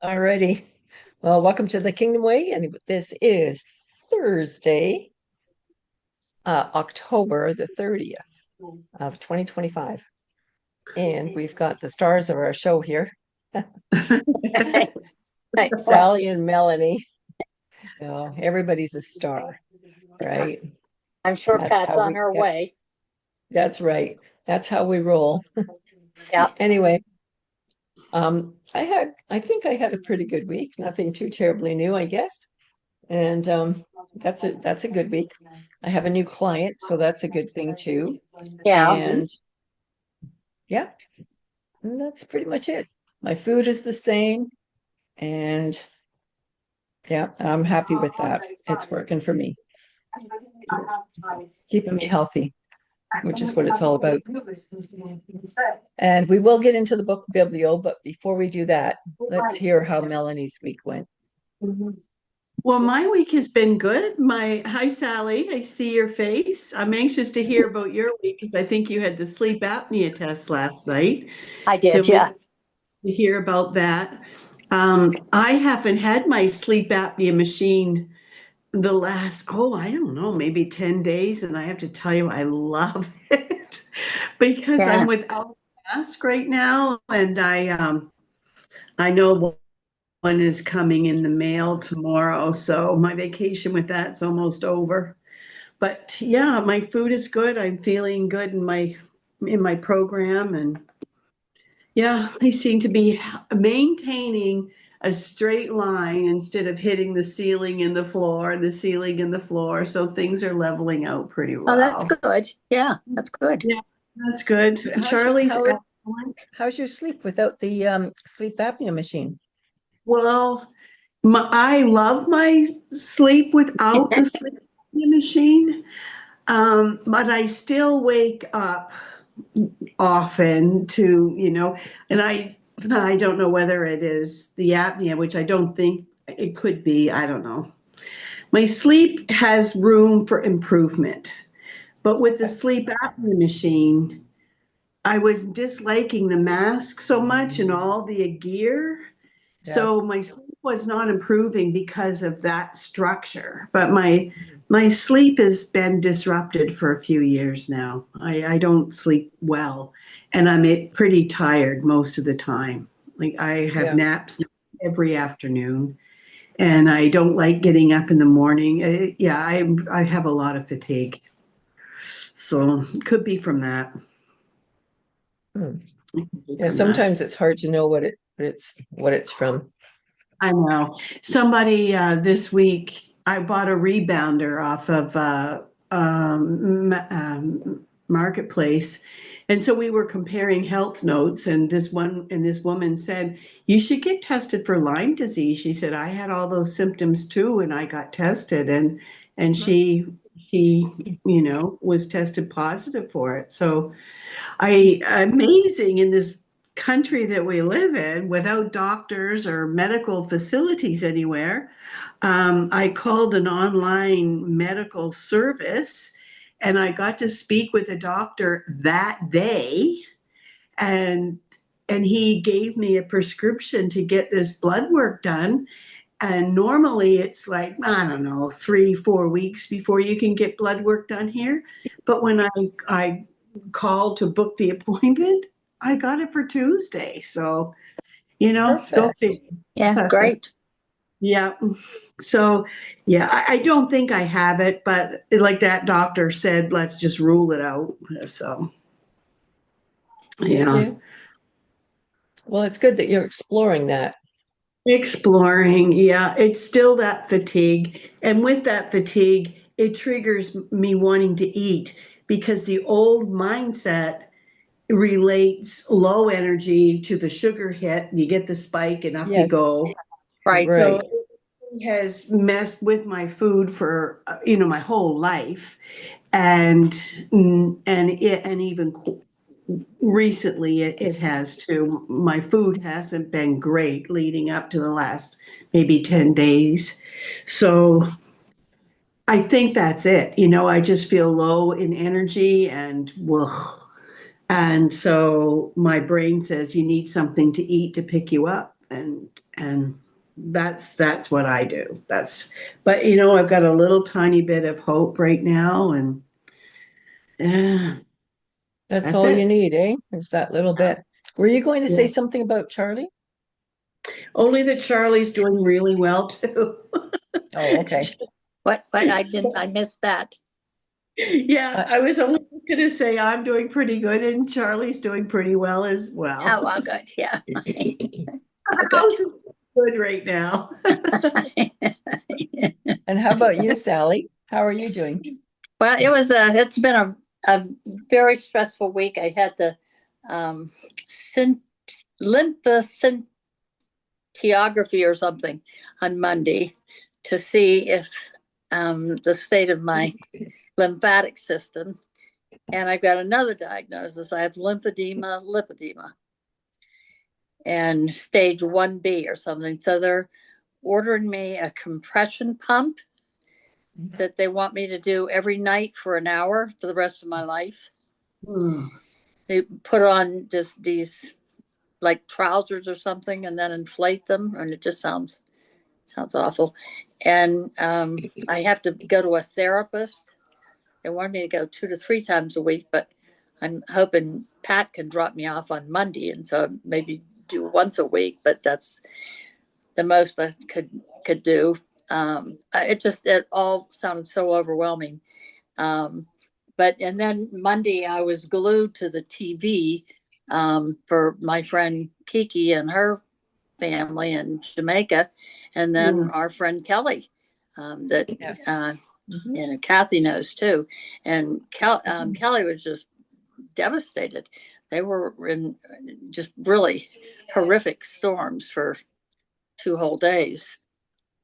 Alrighty. Well, welcome to the Kingdom Way, and this is Thursday, October the 30th of 2025. And we've got the stars of our show here, Nice. Sally and Melanie. So everybody's a star, right? I'm sure That's Pat's how on her way. that's right. That's how we roll. Yeah. Anyway, I think I had a pretty good week. Nothing too terribly new, I guess. And that's a good week. I have a new client, so that's a good thing too. Yeah. And yeah, and that's pretty much it. My food is the same, and yeah, I'm happy with that. It's working for me, keeping me healthy, which is what it's all about. And we will get into the book Biblio, but before we do that, let's hear how Melanie's week went. Well, my week has been good. Hi, Sally. I see your face. I'm anxious to hear about your week because I think you had the sleep apnea test last night. I did, So yeah. we hear about that. I haven't had my sleep apnea machine the last, I don't know, maybe 10 days. And I have to tell you, I love it because Yeah. I'm without a mask right now. And I know one is coming in the mail tomorrow, so my vacation with that's almost over. But yeah, my food is good. I'm feeling good in my program, and yeah, I seem to be maintaining a straight line instead of hitting the ceiling and the floor, the ceiling and the floor. So things are leveling out pretty Oh, that's well. good. Yeah, that's good. Yeah, that's good. Charlie's excellent. How's your sleep without the sleep apnea machine? Well, I love my sleep without the sleep machine, but I still wake up often and I don't know whether it is the apnea, which I don't think it could be. I don't know. My sleep has room for improvement, but with the sleep apnea machine, I was disliking the mask so much and all the gear. So my sleep was not improving because of that structure, but my sleep has been disrupted for a few years now. I don't sleep well, and I'm pretty tired most of the time. Like I have naps every afternoon, and I don't like getting up in the morning. I have a lot of fatigue, so it could be from that. Yeah, sometimes it's hard to know what it's from. I know. Somebody this week, I bought a rebounder off of Marketplace, and so we were comparing health notes, and this woman said, "You should get tested for Lyme disease." She said, "I had all those symptoms too, and I got tested, and she was tested positive for it." So amazing in this country that we live in without doctors or medical facilities anywhere. I called an online medical service and I got to speak with a doctor that day, and he gave me a prescription to get this blood work done. And normally it's like, I don't know, 3, 4 weeks before you can get blood work done here. But when I called to book the appointment, I got it for Tuesday. So, go Perfect. figure. Yeah, great. Yeah. So, yeah, I don't think I have it, but like that doctor said, let's just rule it out. So, yeah. Well, it's good that you're exploring that. Exploring. Yeah. It's still that fatigue. And with that fatigue, it triggers me wanting to eat because the old mindset relates low energy to the sugar hit. You get the spike and up you Yes. go. Right. So it has messed with my food for my whole life, and even recently it has too. My food hasn't been great leading up to the last maybe 10 days. So I think that's it. I just feel low in energy and ugh. And so my brain says you need something to eat to pick you up. And that's what I do. But I've got a little tiny bit of hope right now, and yeah, That's that's all you it. need, eh? Is that little bit. Were you going to say Yeah. something about Charlie? Only that Charlie's doing really well too. Oh, okay. What I missed that. Yeah, Uh, I was only just going to say I'm doing pretty good, and Charlie's doing pretty well as Oh, well. well, good. Yeah. Oh, The good. house is good right now. and how about you, Sally? How are you doing? Well, it's been a very stressful week. I had the um, syn- lymphoscintigraphy or something on Monday to see if the state of my lymphatic system. And I've got another diagnosis. I have lipedema, and stage 1B or something. So they're ordering me a compression pump that they want me to do every night for an hour for the rest of my life. Hmm. They put on these like trousers or something and then inflate them, and it just sounds awful. And I have to go to a therapist. They want me to go 2 to 3 times a week, but I'm hoping Pat can drop me off on Monday, and so maybe do once a week. But that's the most I could do. It all sounded so overwhelming. And then Monday I was glued to the TV for my friend Kiki and her family in Jamaica, and then Hmm. our friend Kelly, that Yes. Cathy knows too, and Kelly was just devastated. They were in just really horrific storms for 2 whole days,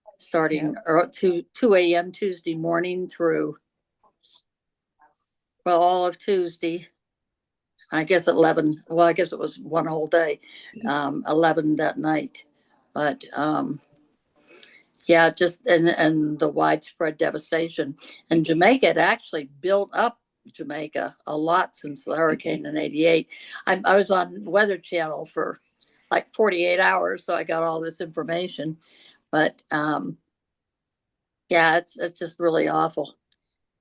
Yeah. starting 2 a.m. Tuesday morning through, well, all of Tuesday. I guess 11. Well, I guess it was one whole day, 11 that night. But yeah, just and the widespread devastation. And Jamaica had actually built up Jamaica a lot since the hurricane in '88. I was on Weather Channel for like 48 hours, so I got all this information. But yeah, it's just really awful.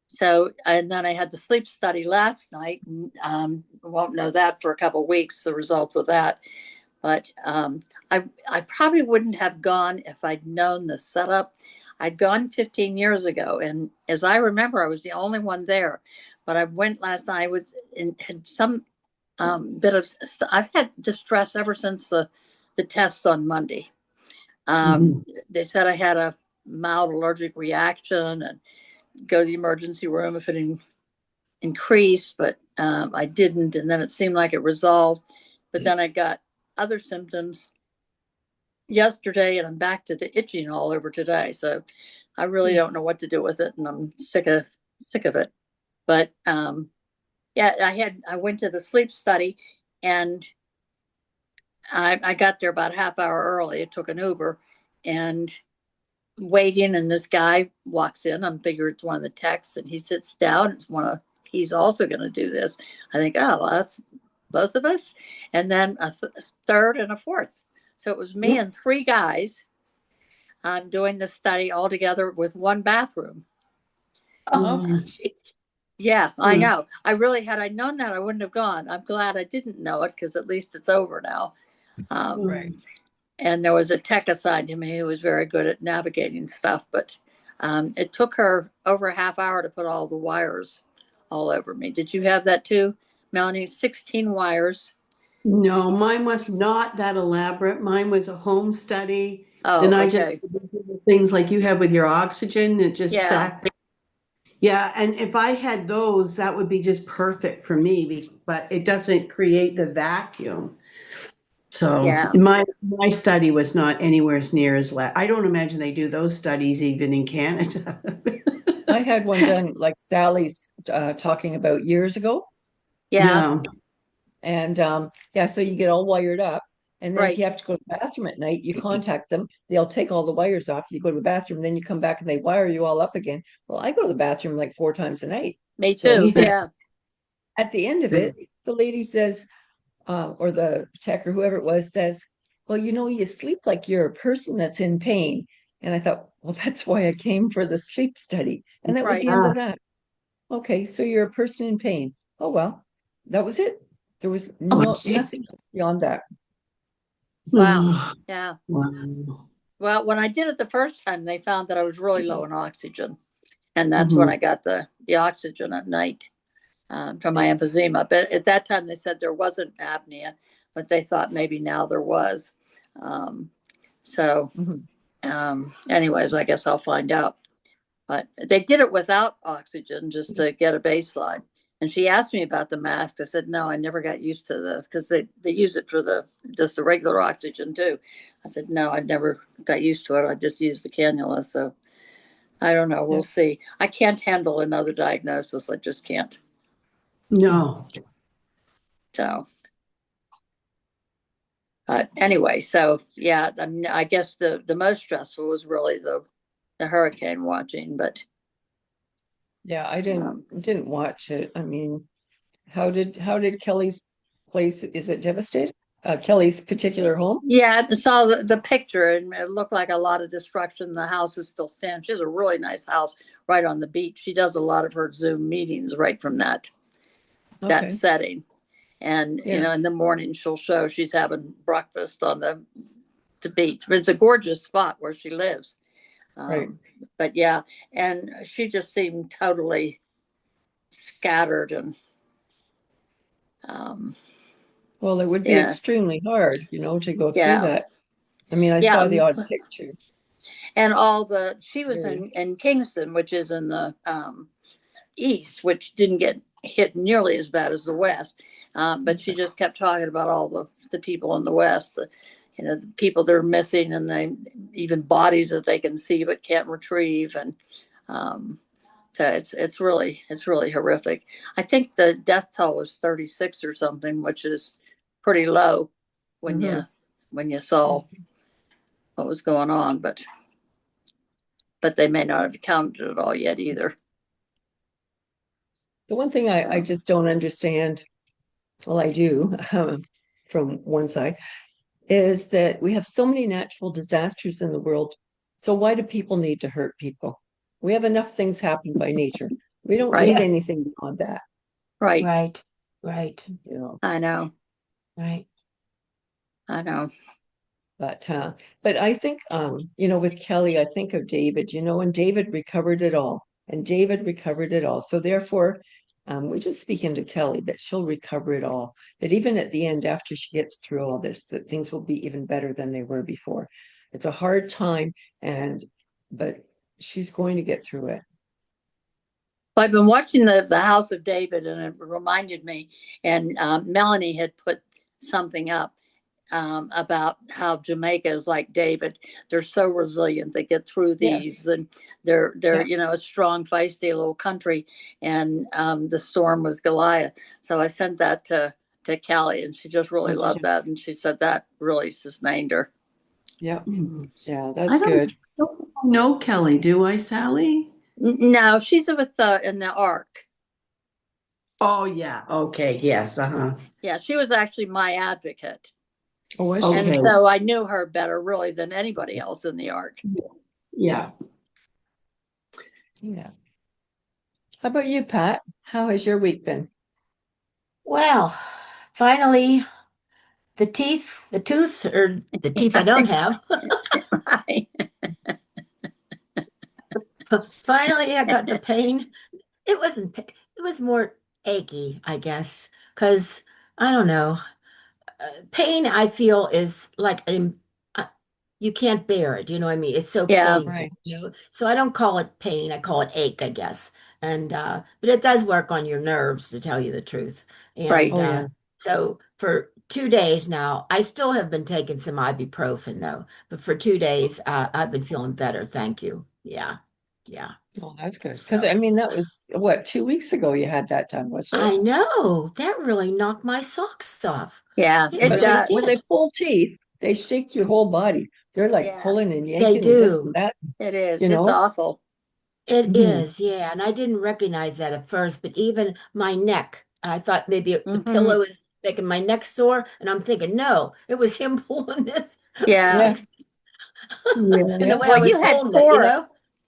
So, and then I had the sleep study last night, and won't know that for a couple of weeks, the results of that. But I probably wouldn't have gone if I'd known the setup. I'd gone 15 years ago, and as I remember, I was the only one there. But I went last night. I was had some bit of. I've had distress ever since the test on Monday. Mhm. They said I had a mild allergic reaction and go to the emergency room if it increased, but I didn't. And then it seemed like it resolved. But then I got other symptoms yesterday, and I'm back to the itching all over today. So I really don't know what to do with it, and I'm sick of it. But yeah, I went to the sleep study, and I got there about a half hour early. I took an Uber, and waiting, and this guy walks in. I'm figuring it's one of the techs, and he sits down. He's also going to do this. I think, oh, well, that's both of us, and then a third and a fourth. So it was me and 3 guys doing the study all together with one bathroom. Oh, Mm. Yeah, I Mm. know. Had I known that, I wouldn't have gone. I'm glad I didn't know it, because at least it's over now. Right. And there was a tech assigned to me who was very good at navigating stuff, but it took her over a half hour to put all the wires all over me. Did you have that too, Melanie? 16 wires. No, mine was not that elaborate. Mine was a home study. Then Oh, I just okay. did things like you have with your oxygen that just Yeah, sat there. Yeah, and if I had those, that would be just perfect for me, but it doesn't create the vacuum. So yeah. my study was not anywhere near as I don't imagine they do those studies even in Canada. I had one done like Sally's talking about years ago. Yeah, Yeah. And yeah, so you get all wired up. And then if you right. have to go to the bathroom at night, you contact them. They'll take all the wires off. You go to the bathroom, then you come back and they wire you all up again. Well, I go to the bathroom like 4 times a night. Me So too. Yeah. at the end of it, the lady says, or the tech or whoever it was says, well, you sleep like you're a person that's in pain. And I thought, well, that's why I came for the sleep study. And that was Right. the end of that. Okay, so you're a person in pain. Oh, well, that was it. There was Oh, geez. nothing else beyond that. Wow. Yeah. Wow. Well, when I did it the first time, they found that I was really low in oxygen. And that's Mhm. when I got the oxygen at night from my emphysema. But at that time, they said there wasn't apnea, but they thought maybe now there was. So, anyways, I guess I'll find out. But they did it without oxygen just to get a baseline. And she asked me about the mask. I said, no, I never got used to because they use it for just the regular oxygen too. I said, no, I never got used to it. I just used the cannula. So I don't know. We'll see. I can't handle another diagnosis. I just can't. No. So, anyway, so yeah, I guess the most stressful was really the hurricane watching, but Yeah, I didn't watch it. I mean, how did Kelly's place, is it devastated? Kelly's particular home? yeah, I saw the picture and it looked like a lot of destruction. The house is still standing. She has a really nice house right on the beach. She does a lot of her Zoom meetings right from that Okay. setting. And Yeah. in the morning she'll show she's having breakfast on the beach. But it's a gorgeous spot where she lives. Right. But yeah, and she just seemed totally scattered and Well, it would be yeah, extremely hard, to go through yeah, that. I mean, I yeah. saw the odd picture. And she was in Kingston, which is in the east, which didn't get hit nearly as bad as the west. But she just kept talking about all the people in the west, the people that are missing, and even bodies that they can see but can't retrieve, and so it's really horrific. I think the death toll was 36 or something, which is pretty low when you saw what was going on, but they may not have counted it all yet either. The one thing I just don't understand, well, I do, from one side, is that we have so many natural disasters in the world. So why do people need to hurt people? We have enough things happen by nature. We don't Right. need Yeah. anything beyond that. Right. Right. I know. Right. But I think with Kelly, I think of David, and David recovered it all. So therefore, we just speak into Kelly that she'll recover it all. That even at the end, after she gets through all this, that things will be even better than they were before. It's a hard time, but she's going to get through it. Well, I've been watching the House of David, and it reminded me. And Melanie had put something up about how Jamaica is like David. They're so resilient. They get through these, and they're a strong, feisty little country. And the storm was Goliath. So I sent that to Callie, and she just really loved that. And she said that really sustained her. Yeah, yeah, that's I don't good. know Kelly, do I, Sally? No, she's with in the Ark. Oh yeah. Okay. Yes. Yeah, she was actually my advocate. Oh, was she? And Okay. so I knew her better really than anybody else in the Ark. Yeah. Yeah. How about you, Pat? How has your week been? Well, finally, the tooth I don't have. Right. Finally, I got the pain. It wasn't, it was more achy, I guess, because I don't know. Pain, I feel, is like you can't bear it. You know what I mean? It's so Yeah. painful, Right. So I don't call it pain. I call it ache, I guess. And but it does work on your nerves, to tell you the truth. And Right. Oh, yeah. so for 2 days now, I still have been taking some ibuprofen though. But for 2 days, I've been feeling better. Thank you. Yeah. Yeah. Oh, that's good. Because So I mean, that was what, 2 weeks ago you had that done, wasn't I it? know that really knocked my socks off. Yeah, It it But really does. when they did. pull teeth, they shake your whole body. They're like Yeah, pulling and They yanking and this and do. that, it is. you It's know? awful. It Mhm. is, yeah. And I didn't recognize that at first, but even my neck I thought maybe the Hmm. pillow is making my neck sore, and I'm thinking, no, it was him pulling this. Yeah. Yeah. Like, and the Yeah. way I Well, was you had holding it, four,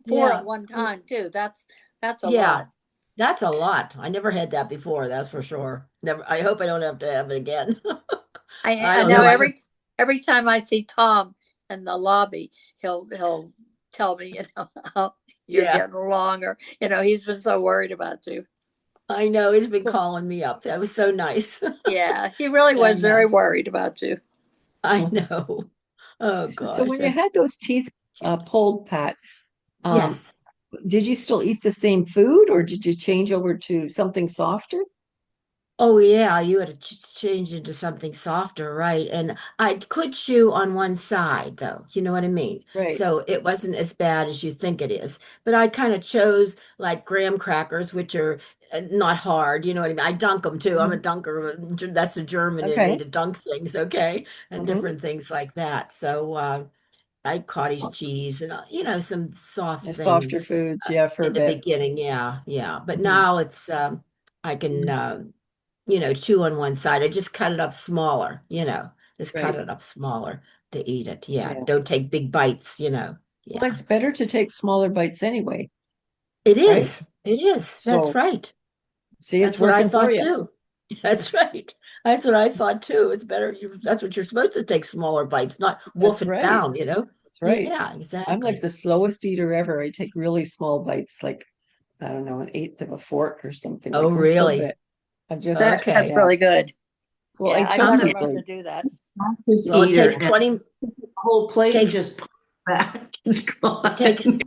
four at Yeah. one time too. That's a Yeah. lot. That's a lot. I never had that before, that's for sure. Never. I hope I don't have to have it again. I I don't know know. I hope. every time I see Tom in the lobby, he'll tell me, oh, you're Yeah, getting longer. He's been so worried about you. I know. He's been calling me up. That was so nice. Yeah, he really was And very worried about you. I know. Oh So gosh, when you that's had those teeth cute. pulled, Pat, um, Yes. did you still eat the same food or did you change over to something softer? Oh yeah, you had to change into something softer, right? And I could chew on one side though, you know what I mean? Right. So it wasn't as bad as you think it is. But I kind of chose like graham crackers, which are not hard, you know what I mean? I dunk them too. I'm a Mhm. dunker. That's a German in me Okay. to dunk things, okay? And Hmm. different things like that. So I cottage cheese and some soft The softer things foods, yeah, for a in the bit. beginning. Yeah, yeah. But Mhm. now it's I can chew on one side. I just cut it up smaller, just cut Right. it up smaller to eat it. Yeah. Yeah. Don't take big bites. Well, Yeah. it's better to take smaller bites anyway, It right? is. It is. That's So right. see, it's That's what I working for thought you. too. That's right. That's what I thought too. It's better. That's what you're supposed to take smaller bites, not wolf That's it right. down. That's right. Yeah, I'm like exactly. the slowest eater ever. I take really small bites, like I don't know, an eighth of a fork or something, Oh, like real really? bit. I just, That's Okay. yeah. really good. Well, I Yeah, I chew I'm got to a learn to easily. do that. fastest Well, it eater, takes and 20 the whole plate takes just back. It's it gone. takes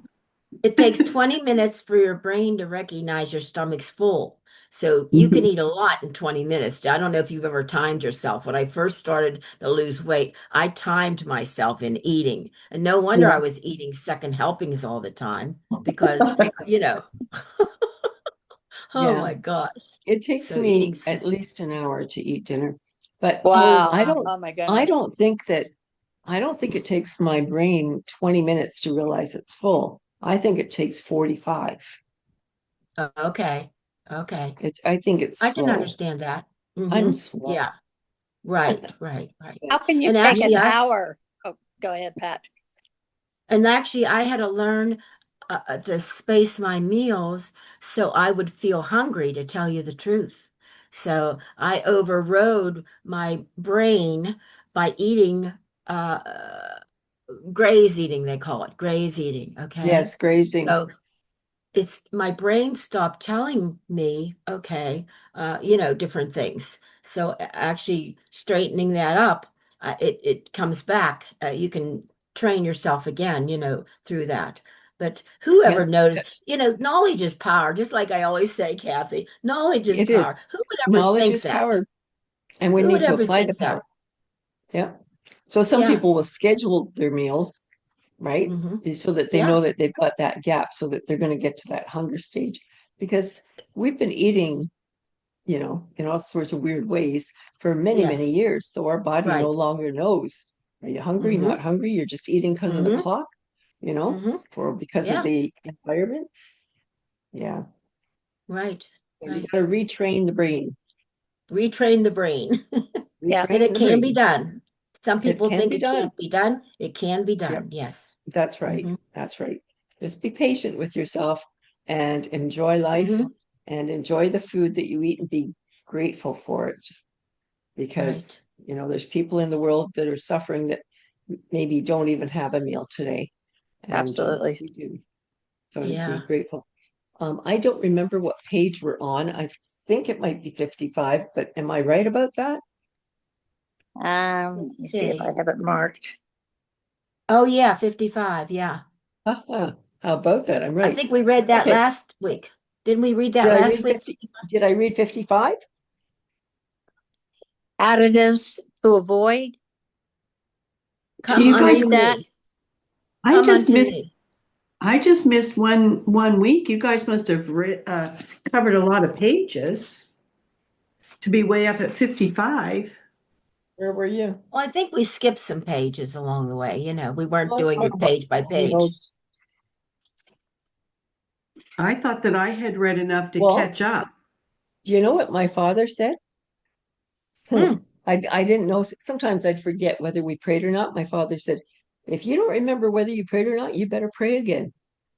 It takes 20 minutes for your brain to recognize your stomach's full. So you can Mhm. eat a lot in 20 minutes. I don't know if you've ever timed yourself. When I first started to lose weight, I timed myself in eating. And no wonder I Yeah. was eating second helpings all the time because, oh Yeah. my gosh. It takes So eating, me at least an hour to eat dinner. But oh, Wow. I wow. don't Oh my I goodness. don't think that I don't think it takes my brain 20 minutes to realize it's full. I think it takes 45. Okay. Okay. I think it's I can slow. understand that. I'm Yeah. slow. Right, right, right. How can you And take Yeah. an actually, I hour? Oh, go ahead, Pat. I had to learn to space my meals so I would feel hungry, to tell you the truth. So I overrode my brain by eating graze eating, they call it graze eating. Okay. Yes, grazing. So it's my brain stopped telling me, okay, different things. So actually straightening that up, it comes back. You can train yourself again, through that. But Yeah, whoever noticed, that's knowledge is power. Just like I always say, Kathy, knowledge is it power. is. Who would ever Knowledge think is that? power, and we Who need would to ever apply the think power. that? Yeah. So some Yeah. people will schedule their meals, right? Hmm. So that they know Yeah. that they've got that gap so that they're going to get to that hunger stage. Because we've been eating, in all sorts of weird ways for many, many Yes. years. So our body no Right. longer knows. Are you hungry? Not Hmm. hungry? You're just eating because of the Hmm. clock, Hmm. or because of Yeah. the environment. Yeah. Right. So you Right. got to retrain the brain. Retrain the brain. Yeah. And Retrain it the can be brain. done. Some It people can think be it done. can't be done. It can be Yep. done. Yes. That's right. Hmm. That's right. Just be patient with yourself and enjoy life Hmm. and enjoy the food that you eat and be grateful for it. Right. Because, there's people in the world that are suffering that maybe don't even have a meal today. And Absolutely. we do. So to be Yeah. grateful. I don't remember what page we're on. I think it might be 55, but am I right about that? Let me Let's see if I see. have it marked. Oh, yeah. 55. Yeah. How about that? I'm I right. think we read that Okay. last week. Didn't we read that Did I last read week? 50? Did I read 55? Additives to avoid. So Come you Did you guys, unto read that? me. I Come just unto missed. me. I just missed one week. You guys must have covered a lot of pages to be way up at 55. Where were you? Well, I think we skipped some pages along the way. We weren't Let's doing talk it about page by page. those. I thought that I had read enough to Well, catch up. Do you know what my father said? Hmm. I didn't know. Sometimes I'd forget whether we prayed or not. My father said, if you don't remember whether you prayed or not, you better pray again.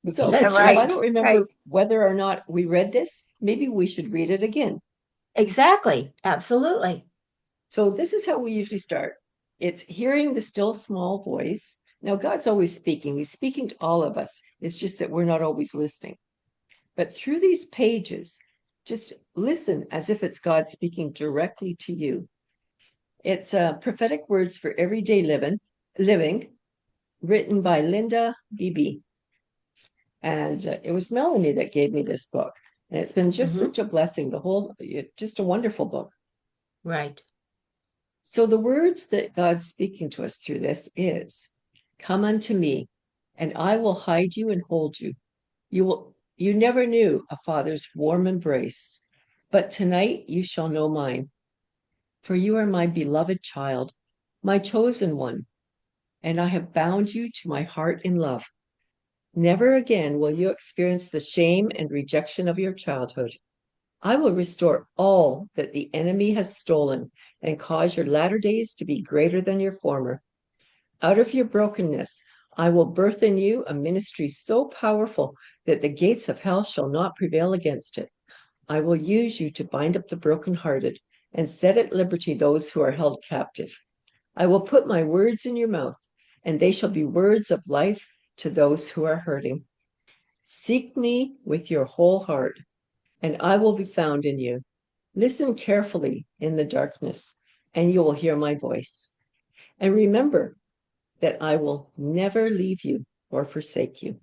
So That's if I right. don't remember whether or not we read this, maybe we should read it again. Exactly. Absolutely. So this is how we usually start. It's hearing the still small voice. Now, God's always speaking. He's speaking to all of us. It's just that we're not always listening. But through these pages, just listen as if it's God speaking directly to you. It's prophetic words for everyday living, written by Linda Beebe. And it was Melanie that gave me this book. And it's been just such a blessing. Just a wonderful book. Right. So the words that God's speaking to us through this is, come unto me, and I will hide you and hold you. You never knew a father's warm embrace, but tonight you shall know mine. For you are my beloved child, my chosen one, and I have bound you to my heart in love. Never again will you experience the shame and rejection of your childhood. I will restore all that the enemy has stolen and cause your latter days to be greater than your former. Out of your brokenness, I will birth in you a ministry so powerful that the gates of hell shall not prevail against it. I will use you to bind up the brokenhearted and set at liberty those who are held captive. I will put my words in your mouth, and they shall be words of life to those who are hurting. Seek me with your whole heart, and I will be found in you. Listen carefully in the darkness, and you will hear my voice. And remember that I will never leave you or forsake you.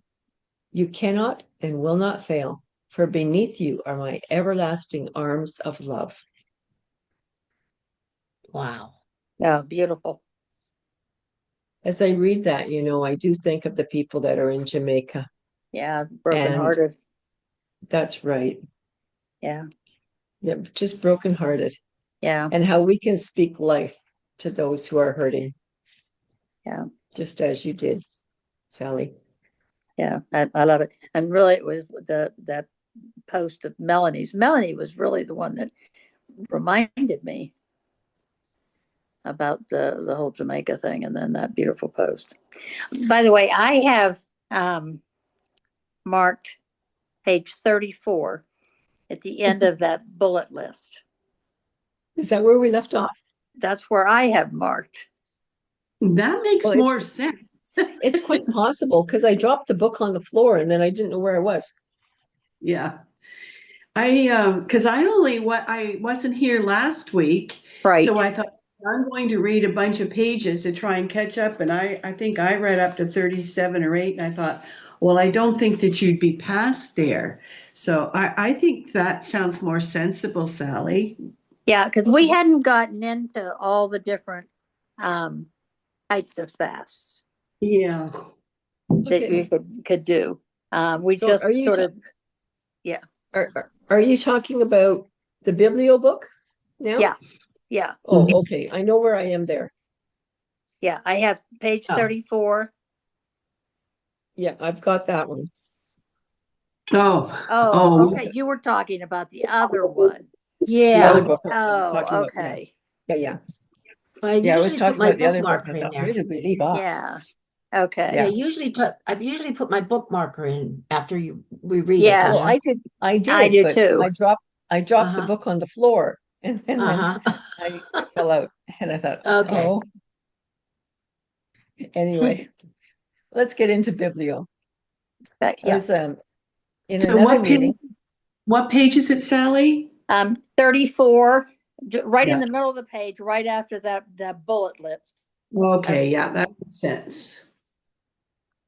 You cannot and will not fail, for beneath you are my everlasting arms of love. Wow. Yeah, beautiful. As I read that, I do think of the people that are in Jamaica. Yeah, brokenhearted. That's right. Yeah. Yeah, just brokenhearted. Yeah. And how we can speak life to those who are hurting. Yeah. Just as you did, Sally. Yeah, I love it. And really, it was that post of Melanie's. Melanie was really the one that reminded me about the whole Jamaica thing, and then that beautiful post. By the way, I have marked page 34 at the end of that bullet list. Is that where we left off? That's where I have marked. That makes more sense. It's quite possible because I dropped the book on the floor and then I didn't know where I was. Yeah. Because I wasn't here last week. Right. So I thought I'm going to read a bunch of pages to try and catch up. And I think I read up to 37 or 8. And I thought, well, I don't think that you'd be past there. So I think that sounds more sensible, Sally. Yeah, because we hadn't gotten into all the different types of fasts. Yeah. That you could do. We so just sort of, yeah. Are you talking about the Biblio book now? Yeah. Yeah. Oh, okay. I know where I am there. Yeah, I have page 34. Yeah, I've got that one. Oh, okay. You were talking about the other one. Yeah. The other book. Okay. Yeah. I was talking about the other book. Where did we leave off? Yeah. Okay. Yeah. I've usually put my bookmarker in after we read it. Yeah. Well, I did. I do but too. I dropped the book on the floor, and then I fell out, and I thought, okay. Oh. Anyway, let's get into Biblio. Okay. I was in So another meeting. What page is it, Sally? 34, right in the middle of the page, right after that bullet list. Okay, yeah, that makes sense.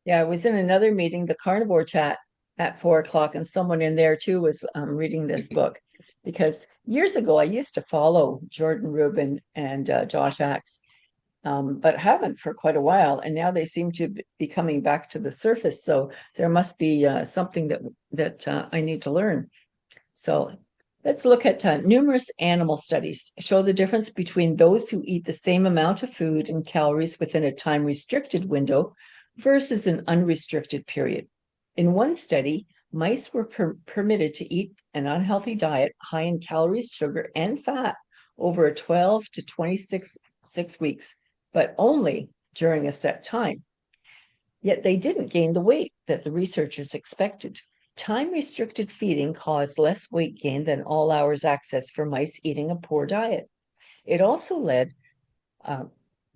Yeah, I was in another meeting, the Carnivore chat at 4:00, and someone in there too was reading this book, because years ago I used to follow Jordan Rubin and Josh Axe, but haven't for quite a while, and now they seem to be coming back to the surface. So there must be something that I need to learn. So let's look at numerous animal studies show the difference between those who eat the same amount of food and calories within a time restricted window versus an unrestricted period. In one study, mice were permitted to eat an unhealthy diet high in calories, sugar, and fat over a 12 to 26 weeks, but only during a set time. Yet they didn't gain the weight that the researchers expected. Time-restricted feeding caused less weight gain than all-hours access for mice eating a poor diet. It also led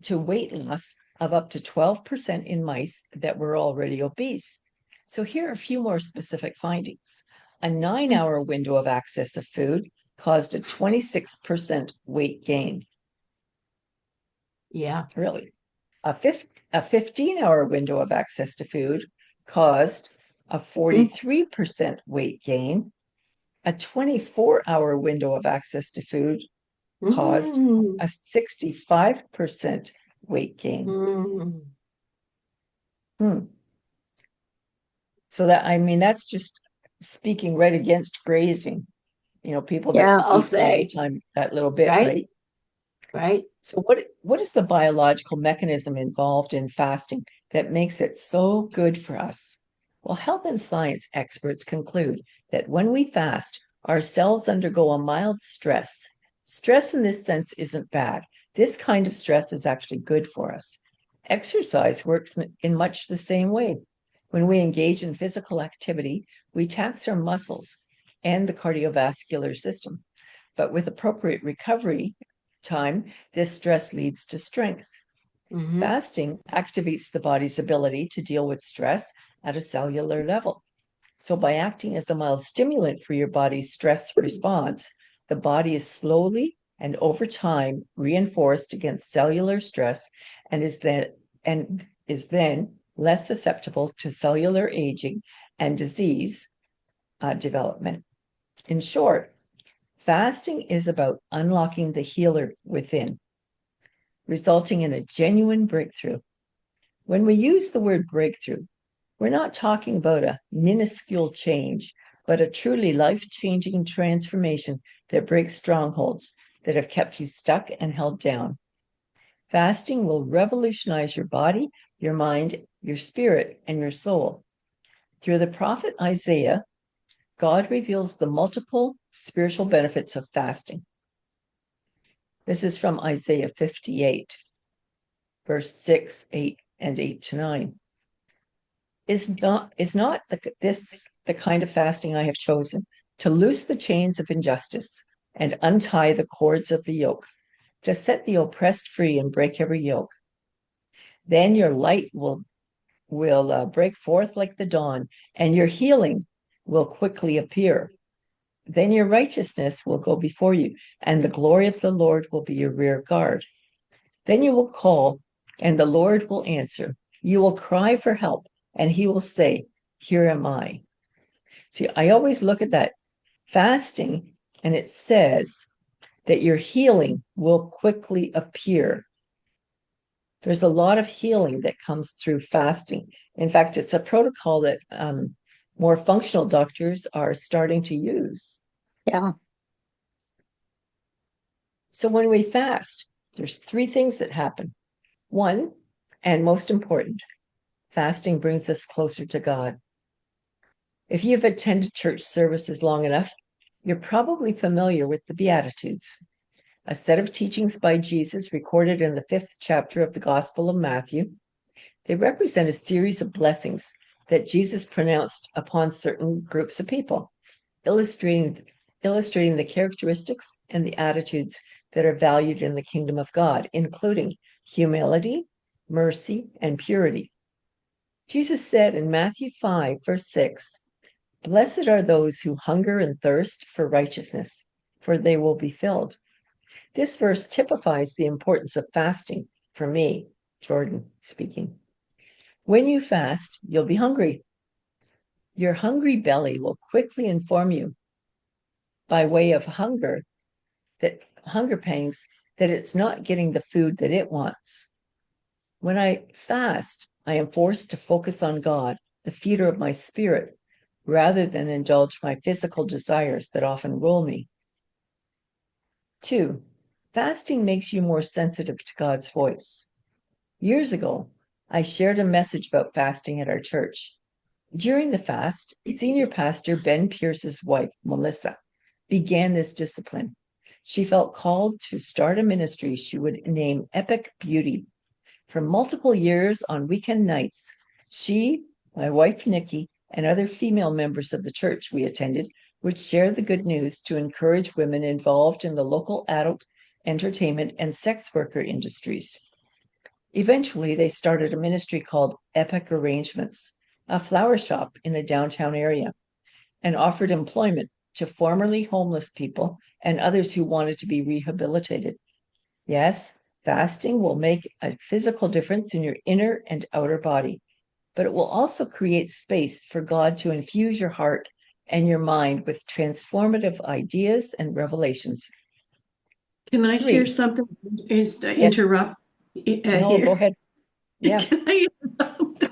to weight loss of up to 12% in mice that were already obese. So here are a few more specific findings. A 9-hour window of access to food caused a 26% weight gain. Yeah. Really. A 15-hour window of access to food caused a 43% weight gain. A 24-hour window of access to food caused a 65% weight gain. So that's just speaking right against grazing. People that I'll eat all the say. time that little bit, Right? Right? So what is the biological mechanism involved in fasting that makes it so good for us? Well, health and science experts conclude that when we fast, our cells undergo a mild stress. Stress in this sense isn't bad. This kind of stress is actually good for us. Exercise works in much the same way. When we engage in physical activity, we tax our muscles and the cardiovascular system. But with appropriate recovery time, this stress leads to strength. Fasting activates the body's ability to deal with stress at a cellular level. So by acting as a mild stimulant for your body's stress response, the body is slowly and over time reinforced against cellular stress and is then less susceptible to cellular aging and disease development. In short, fasting is about unlocking the healer within, resulting in a genuine breakthrough. When we use the word breakthrough, we're not talking about a minuscule change, but a truly life-changing transformation that breaks strongholds that have kept you stuck and held down. Fasting will revolutionize your body, your mind, your spirit, and your soul. Through the prophet Isaiah, God reveals the multiple spiritual benefits of fasting. This is from Isaiah 58, verse 6, 8, and 8 to 9. Is not this the kind of fasting I have chosen, to loose the chains of injustice and untie the cords of the yoke, to set the oppressed free and break every yoke? Then your light will break forth like the dawn, and your healing will quickly appear. Then your righteousness will go before you, and the glory of the Lord will be your rear guard. Then you will call, and the Lord will answer. You will cry for help, and he will say, here am I. See, I always look at that fasting, and it says that your healing will quickly appear. There's a lot of healing that comes through fasting. In fact, it's a protocol that more functional doctors are starting to use. Yeah. So when we fast, there's 3 things that happen. 1, and most important, fasting brings us closer to God. If you've attended church services long enough, you're probably familiar with the Beatitudes, a set of teachings by Jesus recorded in the 5th chapter of the Gospel of Matthew. They represent a series of blessings that Jesus pronounced upon certain groups of people, illustrating the characteristics and the attitudes that are valued in the kingdom of God, including humility, mercy, and purity. Jesus said in Matthew 5, verse 6, "Blessed are those who hunger and thirst for righteousness, for they will be filled." This verse typifies the importance of fasting for me, Jordan speaking. When you fast, you'll be hungry. Your hungry belly will quickly inform you by way of hunger pangs, that it's not getting the food that it wants. When I fast, I am forced to focus on God, the feeder of my spirit, rather than indulge my physical desires that often rule me. 2, fasting makes you more sensitive to God's voice. Years ago, I shared a message about fasting at our church. During the fast, senior pastor Ben Pierce's wife, Melissa, began this discipline. She felt called to start a ministry she would name Epic Beauty. For multiple years on weekend nights, she, my wife Nikki, and other female members of the church we attended would share the good news to encourage women involved in the local adult entertainment and sex worker industries. Eventually, they started a ministry called Epic Arrangements, a flower shop in a downtown area, and offered employment to formerly homeless people and others who wanted to be rehabilitated. Yes, fasting will make a physical difference in your inner and outer body, but it will also create space for God to infuse your heart and your mind with transformative ideas and revelations. Can I share 3. something? Is Yes. interrupt No, here? go ahead. Yeah. Can I interrupt?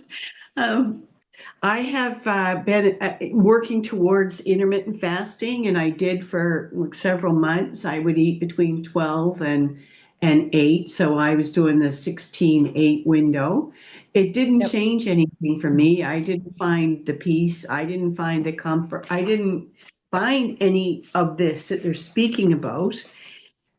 I have been working towards intermittent fasting, and I did for several months. I would eat between 12 and 8, so I was doing the 16-8 window. It didn't Yep. change anything for me. I didn't find the peace. I didn't find the comfort. I didn't find any of this that they're speaking about.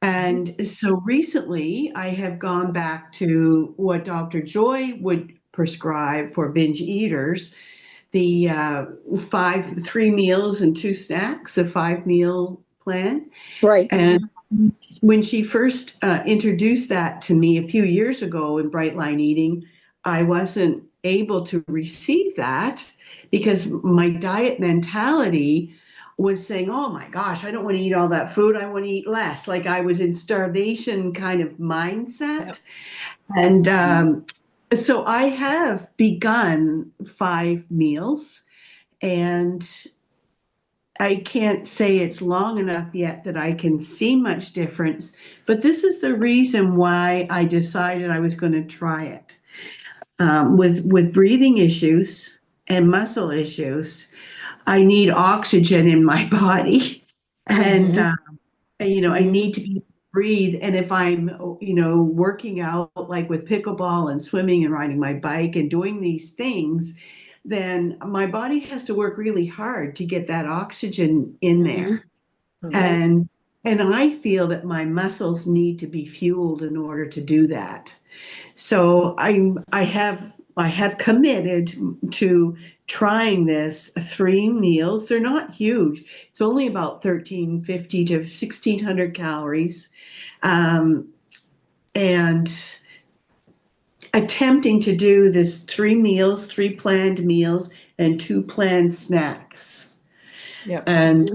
And so recently, I have gone back to what Dr. Joy would prescribe for binge eaters, the 3 meals and 2 snacks, a 5 meal plan. Right. And when she first introduced that to me a few years ago in Bright Line Eating, I wasn't able to receive that because my diet mentality was saying, oh my gosh, I don't want to eat all that food. I want to eat less. Like I was in starvation kind of mindset. Yep. And so I have begun 5 meals, and I can't say it's long enough yet that I can see much difference, but this is the reason why I decided I was going to try it. With breathing issues and muscle issues, I need oxygen in my body, and I need to be able to breathe. And if I'm working out like with pickleball and swimming and riding my bike and doing these things, then my body has to work really hard to get that oxygen in there. And I feel that my muscles need to be fueled in order to do that. So I have committed to trying this 3 meals. They're not huge. It's only about 1,350 to 1,600 calories. And attempting to do this 3 meals, 3 planned meals, and 2 planned snacks. Yeah. And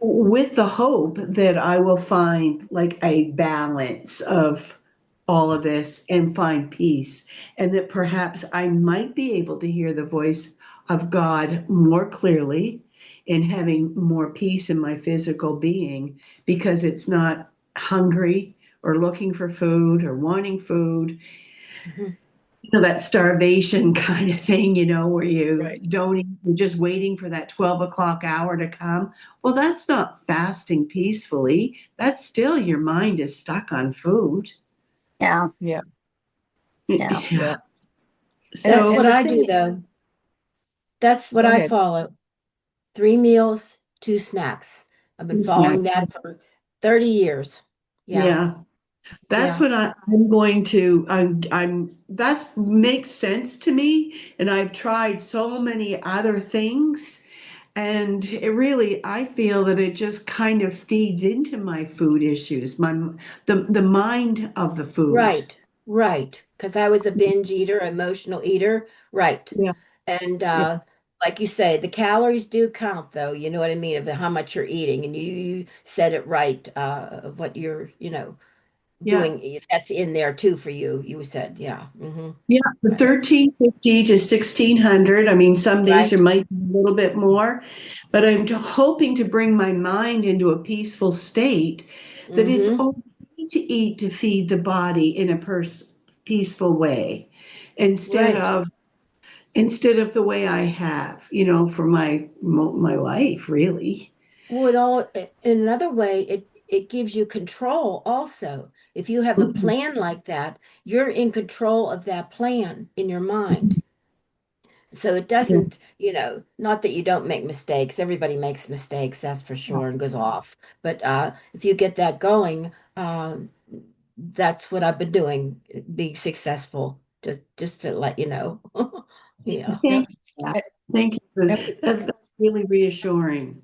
with the hope that I will find like a balance of all of this and find peace, and that perhaps I might be able to hear the voice of God more clearly and having more peace in my physical being, because it's not hungry or looking for food or wanting food. That starvation kind of thing, where you don't eat, you're just waiting for that 12 o'clock hour to come. Well, that's not fasting peacefully. That's still your mind is stuck on food. Yeah. Yeah. Yeah. Yeah. So that's what I do, though. That's what I follow. 3 meals, 2 snacks. I've been following that for 30 years. Yeah. That's what I'm going to, that makes sense to me. And I've tried so many other things, and it really, I feel that it just kind of feeds into my food issues, the mind of the food. Right. Because I was a binge eater, emotional eater. Right. Yeah. And like you say, the calories do count, though. You know what I mean? Of how much you're eating. And you said it right, of what you're, doing. That's in there too for you. You said, yeah. Yeah, the 1,350 to 1,600. I mean, some days there might be a little bit more, but I'm hoping to bring my mind into a peaceful state that it's okay to eat to feed the body in a peaceful way, instead of the way I have, for my life, really. Well, in another way, it gives you control also. If you have a plan like that, you're in control of that plan in your mind. So it doesn't, not that you don't make mistakes. Everybody makes mistakes, that's for No. sure, and goes off. But if you get that going, that's what I've been doing, being successful. Just to let you know. Yeah. Yep. Thank you for that. Thank you for Yep. that's really reassuring.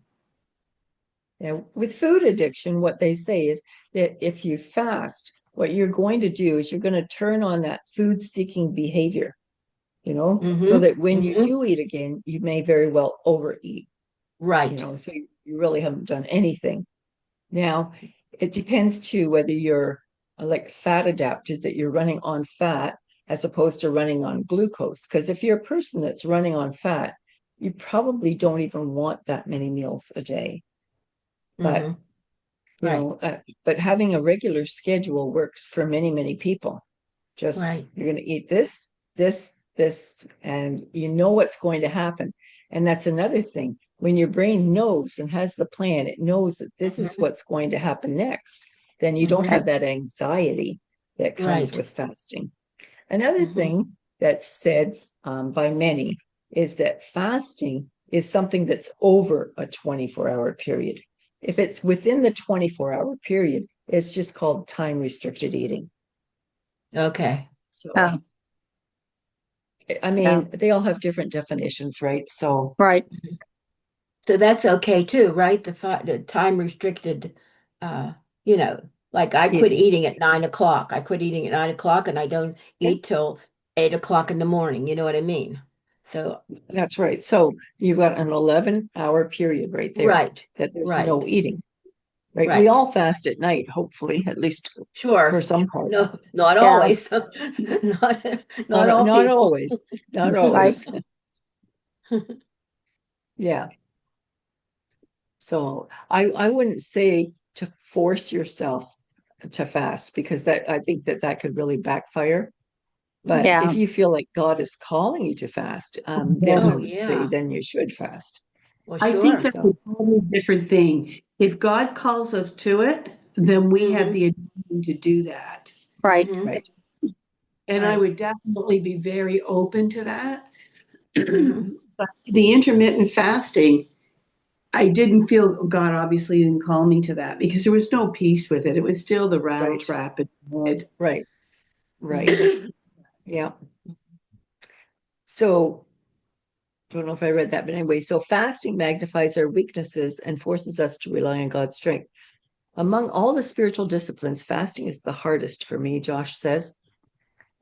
Yeah, with food addiction, what they say is that if you fast, what you're going to do is you're going to turn on that food seeking behavior, so that when you do eat again, you may very well overeat, Right. so you really haven't done anything. Now, it depends too whether you're like fat adapted, that you're running on fat as opposed to running on glucose. Because if you're a person that's running on fat, you probably don't even want that many meals a day. But Right. but having a regular schedule works for many, many people. Just Right. you're going to eat this, and you know what's going to happen. And that's another thing. When your brain knows and has the plan, it knows that this is what's going to happen next. Then you don't have that anxiety that comes Right. with fasting. Another thing that's said by many is that fasting is something that's over a 24-hour period. If it's within the 24-hour period, it's just called time restricted eating. Okay. So, Oh, I mean, they all have different definitions, right? So, right. So that's okay too, right? The time restricted, uh, like I quit eating. eating at 9 o'clock. I quit eating at 9 o'clock and I don't Yeah, eat till 8 o'clock in the morning. You know what I mean? So, that's right. So you've got an 11-hour period right there right, that there's right, no eating, right? We right. all fast at night, hopefully, at least for Sure. some part. No, not Yeah. always. Not all Not people. always, not Right. always. Yeah. So I wouldn't say to force yourself to fast, because that I think that could really backfire. But Yeah. if you feel like God is calling you to fast, then I Oh, would say yeah. then you should fast. Well, I think sure. that's a So totally different thing. If God calls us to it, then we have Hmm. the ability to do that. Right. Hmm. right. And I Right. would definitely be very open to that. Hmm. But the intermittent fasting, I didn't feel God obviously didn't call me to that because there was no peace with it. It was still the rattle Right. trap in my head. Right. Right. Hmm. Yeah. So don't know if I read that, but anyway, so fasting magnifies our weaknesses and forces us to rely on God's strength. Among all the spiritual disciplines, fasting is the hardest for me, Josh says.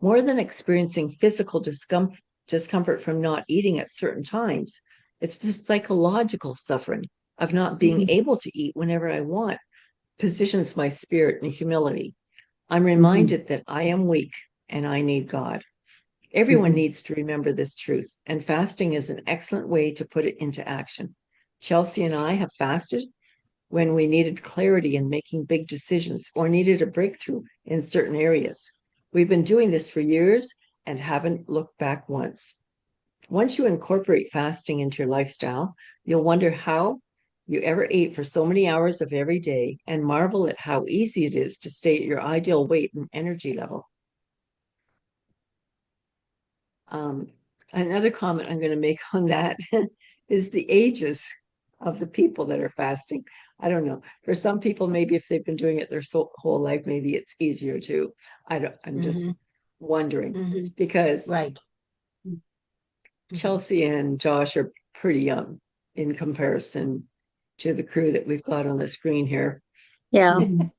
More than experiencing physical discomfort from not eating at certain times, it's the psychological suffering of not being able to eat whenever I want, positions my spirit in humility. I'm Mhm. reminded that I am weak and I need God. Everyone Mhm. needs to remember this truth, and fasting is an excellent way to put it into action. Chelsea and I have fasted when we needed clarity in making big decisions or needed a breakthrough in certain areas. We've been doing this for years and haven't looked back once. Once you incorporate fasting into your lifestyle, you'll wonder how you ever ate for so many hours of every day and marvel at how easy it is to stay at your ideal weight and energy level. Um, Another comment I'm going to make on that is the ages of the people that are fasting. I don't know. For some people, maybe if they've been doing it their whole life, maybe it's easier too. I'm just Hmm. wondering, Hmm. because Right. Hmm. Chelsea and Josh are pretty young in comparison to the crew that we've got on the screen here. Yeah. Mhm.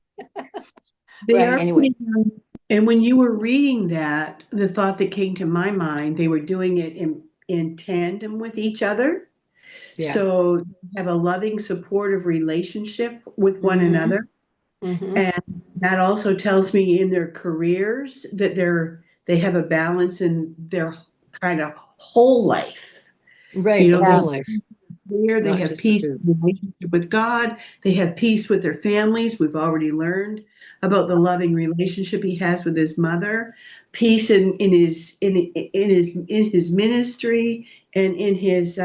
They Right. are Anyway, pretty young. And when you were reading that, the thought that came to my mind, they were doing it in tandem with each other. yeah, So they have a loving, supportive relationship with one Hmm. another. Hmm. And that also tells me in their careers that they have a balance in their kind of whole life. right. You The know, they Yeah. whole life, there, they not have just the peace food. in relationship with God, they have peace with their families. We've already learned about the loving relationship he has with his mother, peace in his ministry and in his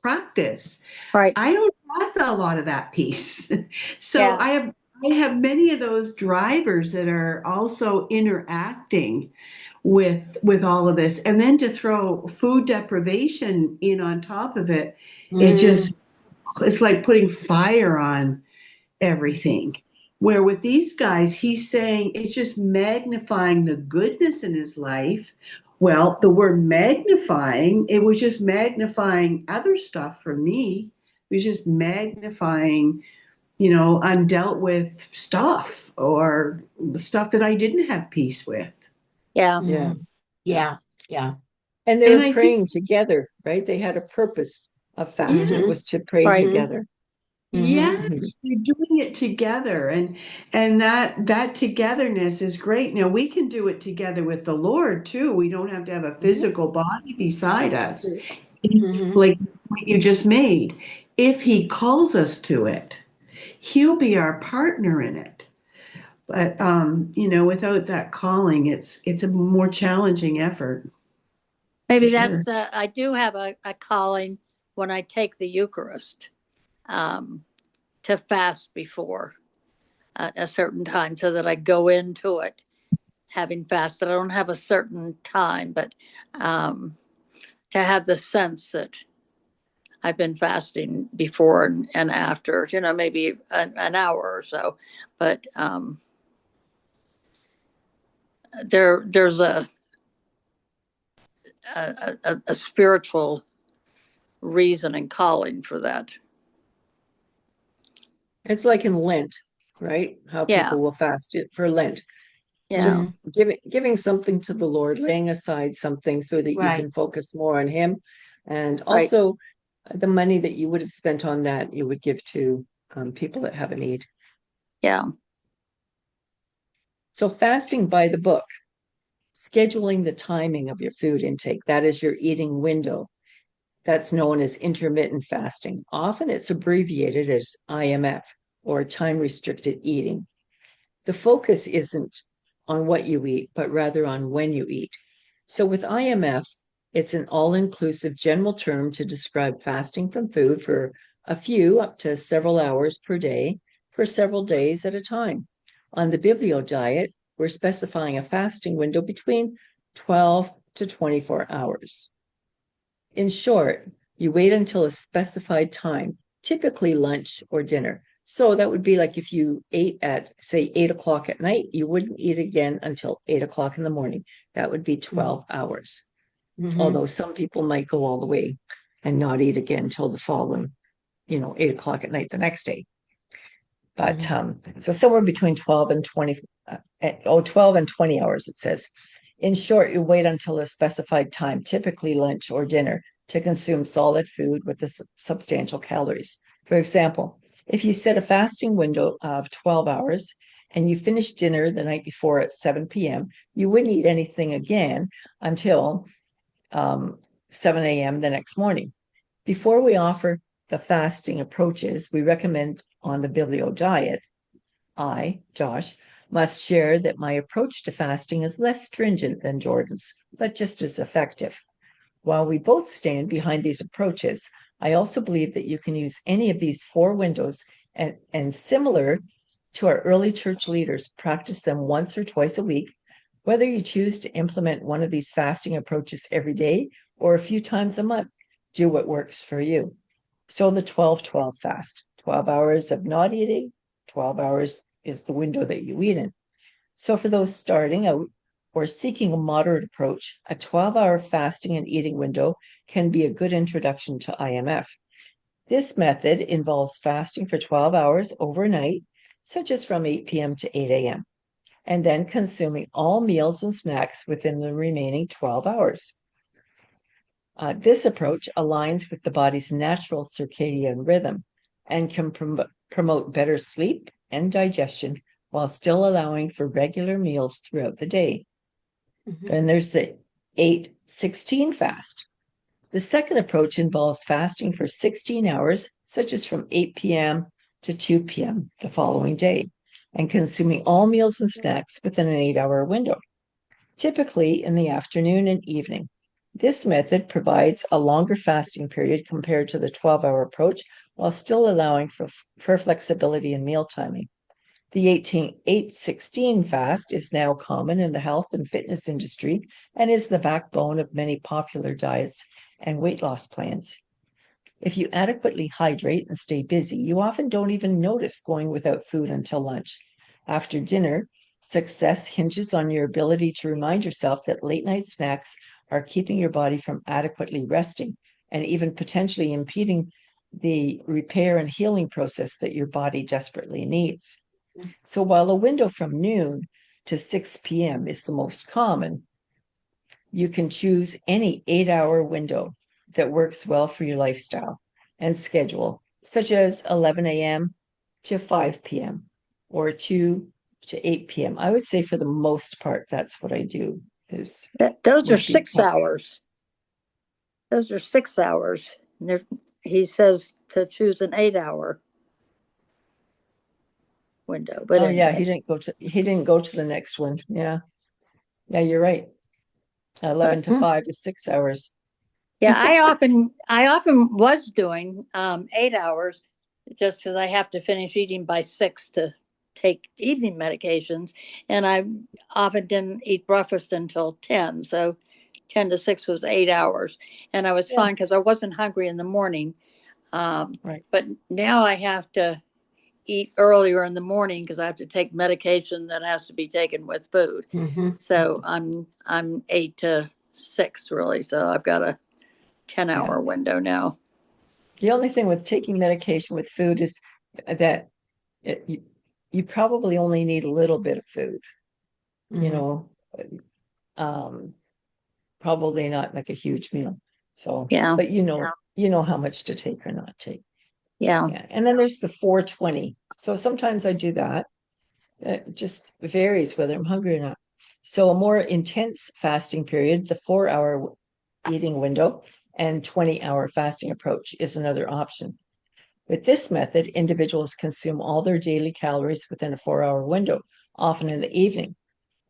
practice. Right. I don't have a lot of that peace. So Yeah. I have many of those drivers that are also interacting with all of this. And then to throw food deprivation in on top of it, Mm. it's like putting fire on everything. Where with these guys, he's saying it's just magnifying the goodness in his life. Well, the word magnifying, it was just magnifying other stuff for me. It was just magnifying, undealt with stuff or the stuff that I didn't have peace with. Yeah. Yeah. Yeah. Yeah. And they And were I think, praying together, right? They had a purpose of fasting. It Mhm. was to pray Right. together. yeah, Mhm. Mhm. you're doing it together, and that togetherness is great. Now we can do it together with the Lord too. We don't have to have a physical body beside us, Mhm. like what you just made. If He calls us to it, He'll be our partner in it. But without that calling, it's a more challenging effort. Maybe For sure. that's, I do have a calling when I take the Eucharist, to fast before a certain time so that I go into it having fasted. I don't have a certain time, but um, to have the sense that I've been fasting before and after, maybe an hour or so. But there's a spiritual reason and calling for that. It's like in Lent, right? How Yeah. people will fast it for Lent. Yeah. Just Mhm. giving something to the Lord, laying aside something so that you Right. can focus more on Him. And Right. also the money that you would have spent on that, you would give to people that have a need. Yeah. So fasting by the book, scheduling the timing of your food intake, that is your eating window. That's known as intermittent fasting. Often it's abbreviated as IMF, or time restricted eating. The focus isn't on what you eat, but rather on when you eat. So with IMF, it's an all-inclusive general term to describe fasting from food for a few up to several hours per day for several days at a time. On the Biblio diet, we're specifying a fasting window between 12 to 24 hours. In short, you wait until a specified time, typically lunch or dinner. So that would be like if you ate at, say, 8 o'clock at night, you wouldn't eat again until 8 o'clock in the morning. That would be 12 hours. Mhm. Although some people might go all the way and not eat again until the following, 8 o'clock at night the next day. But so somewhere between 12 and 20, 12 and 20 hours, it says. In short, you wait until a specified time, typically lunch or dinner, to consume solid food with the substantial calories. For example, if you set a fasting window of 12 hours and you finish dinner the night before at 7 p.m., you wouldn't eat anything again until 7 a.m. the next morning. Before we offer the fasting approaches we recommend on the Biblio diet, I, Josh, must share that my approach to fasting is less stringent than Jordan's, but just as effective. While we both stand behind these approaches, I also believe that you can use any of these 4 windows and similar to our early church leaders, practice them once or twice a week, whether you choose to implement one of these fasting approaches every day or a few times a month. Do what works for you. So the 12-12 fast, 12 hours of not eating, 12 hours is the window that you eat in. So for those starting out or seeking a moderate approach, a 12-hour fasting and eating window can be a good introduction to IMF. This method involves fasting for 12 hours overnight, such as from 8 p.m. to 8 a.m., and then consuming all meals and snacks within the remaining 12 hours. This approach aligns with the body's natural circadian rhythm and can promote better sleep and digestion while still allowing for regular meals throughout the day. Then there's the 8-16 fast. The second approach involves fasting for 16 hours, such as from 8 p.m. to 2 p.m. the following day, and consuming all meals and snacks within an 8-hour window, typically in the afternoon and evening. This method provides a longer fasting period compared to the 12-hour approach while still allowing for flexibility in meal timing. The 8-16 fast is now common in the health and fitness industry and is the backbone of many popular diets and weight loss plans. If you adequately hydrate and stay busy, you often don't even notice going without food until lunch. After dinner, success hinges on your ability to remind yourself that late night snacks are keeping your body from adequately resting and even potentially impeding the repair and healing process that your body desperately needs. So while a window from noon to 6 p.m. is the most common, you can choose any 8-hour window that works well for your lifestyle and schedule, such as 11 a.m. to 5 p.m. or 2 to 8 p.m. I would say for the most part, that's what I do. Those are 6 hours. Those are 6 hours. He says to choose an 8-hour window. But anyway. Yeah, he didn't go to the next one. Yeah, you're right. 11 to 5 is 6 hours. Yeah, I often was doing 8 hours just because I have to finish eating by 6 to take evening medications, and I often didn't eat breakfast until 10. So 10 to 6 was 8 hours, and I was fine because I wasn't hungry in the morning. Right. But now I have to eat earlier in the morning because I have to take medication that has to be taken with food. So I'm 8 to 6 really. So I've got a 10-hour window now. The only thing with taking medication with food is that you probably only need a little bit of food, you know, probably not like a huge meal. So, but you know how much to take or not take. Yeah. And then there's the 420. So sometimes I do that. It just varies whether I'm hungry or not. So a more intense fasting period, the 4-hour eating window and 20-hour fasting approach is another option. With this method, individuals consume all their daily calories within a 4-hour window, often in the evening,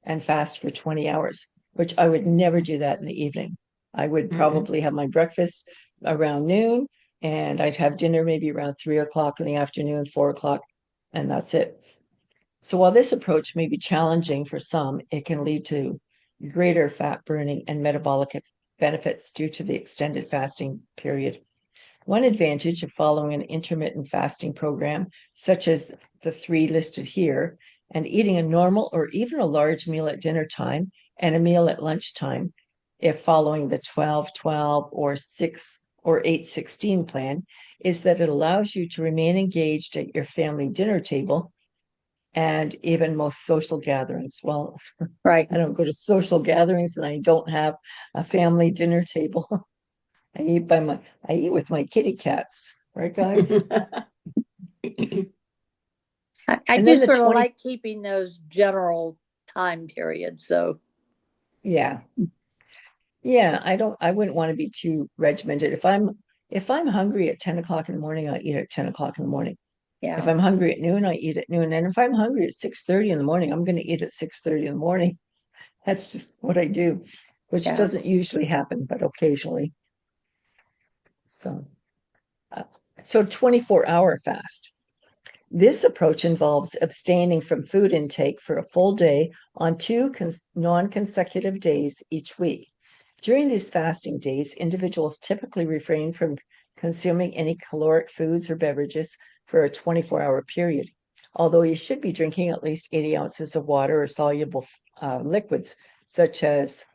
and fast for 20 hours, which I would never do that in the evening. I would probably have my breakfast around noon, and I'd have dinner maybe around 3 o'clock in the afternoon, 4 o'clock, and that's it. So while this approach may be challenging for some, it can lead to greater fat burning and metabolic benefits due to the extended fasting period. One advantage of following an intermittent fasting program, such as the 3 listed here, and eating a normal or even a large meal at dinner time and a meal at lunchtime, if following the 12-12 or 6 or 8-16 plan, is that it allows you to remain engaged at your family dinner table and even most social gatherings. Well, right. I don't go to social gatherings and I don't have a family dinner table. I eat with my kitty cats, right, guys? I do sort of like keeping those general time periods. So yeah, I wouldn't want to be too regimented. If I'm hungry at 10 o'clock in the morning, I eat at 10 o'clock in the morning. Yeah. If I'm hungry at noon, I eat at noon. And if I'm hungry at 6:30 in the morning, I'm going to eat at 6:30 in the morning. That's just what I do, which doesn't usually happen, but occasionally. So 24-hour fast. This approach involves abstaining from food intake for a full day on 2 non-consecutive days each week. During these fasting days, individuals typically refrain from consuming any caloric foods or beverages for a 24-hour period, although you should be drinking at least 80 ounces of water or soluble liquids, such as,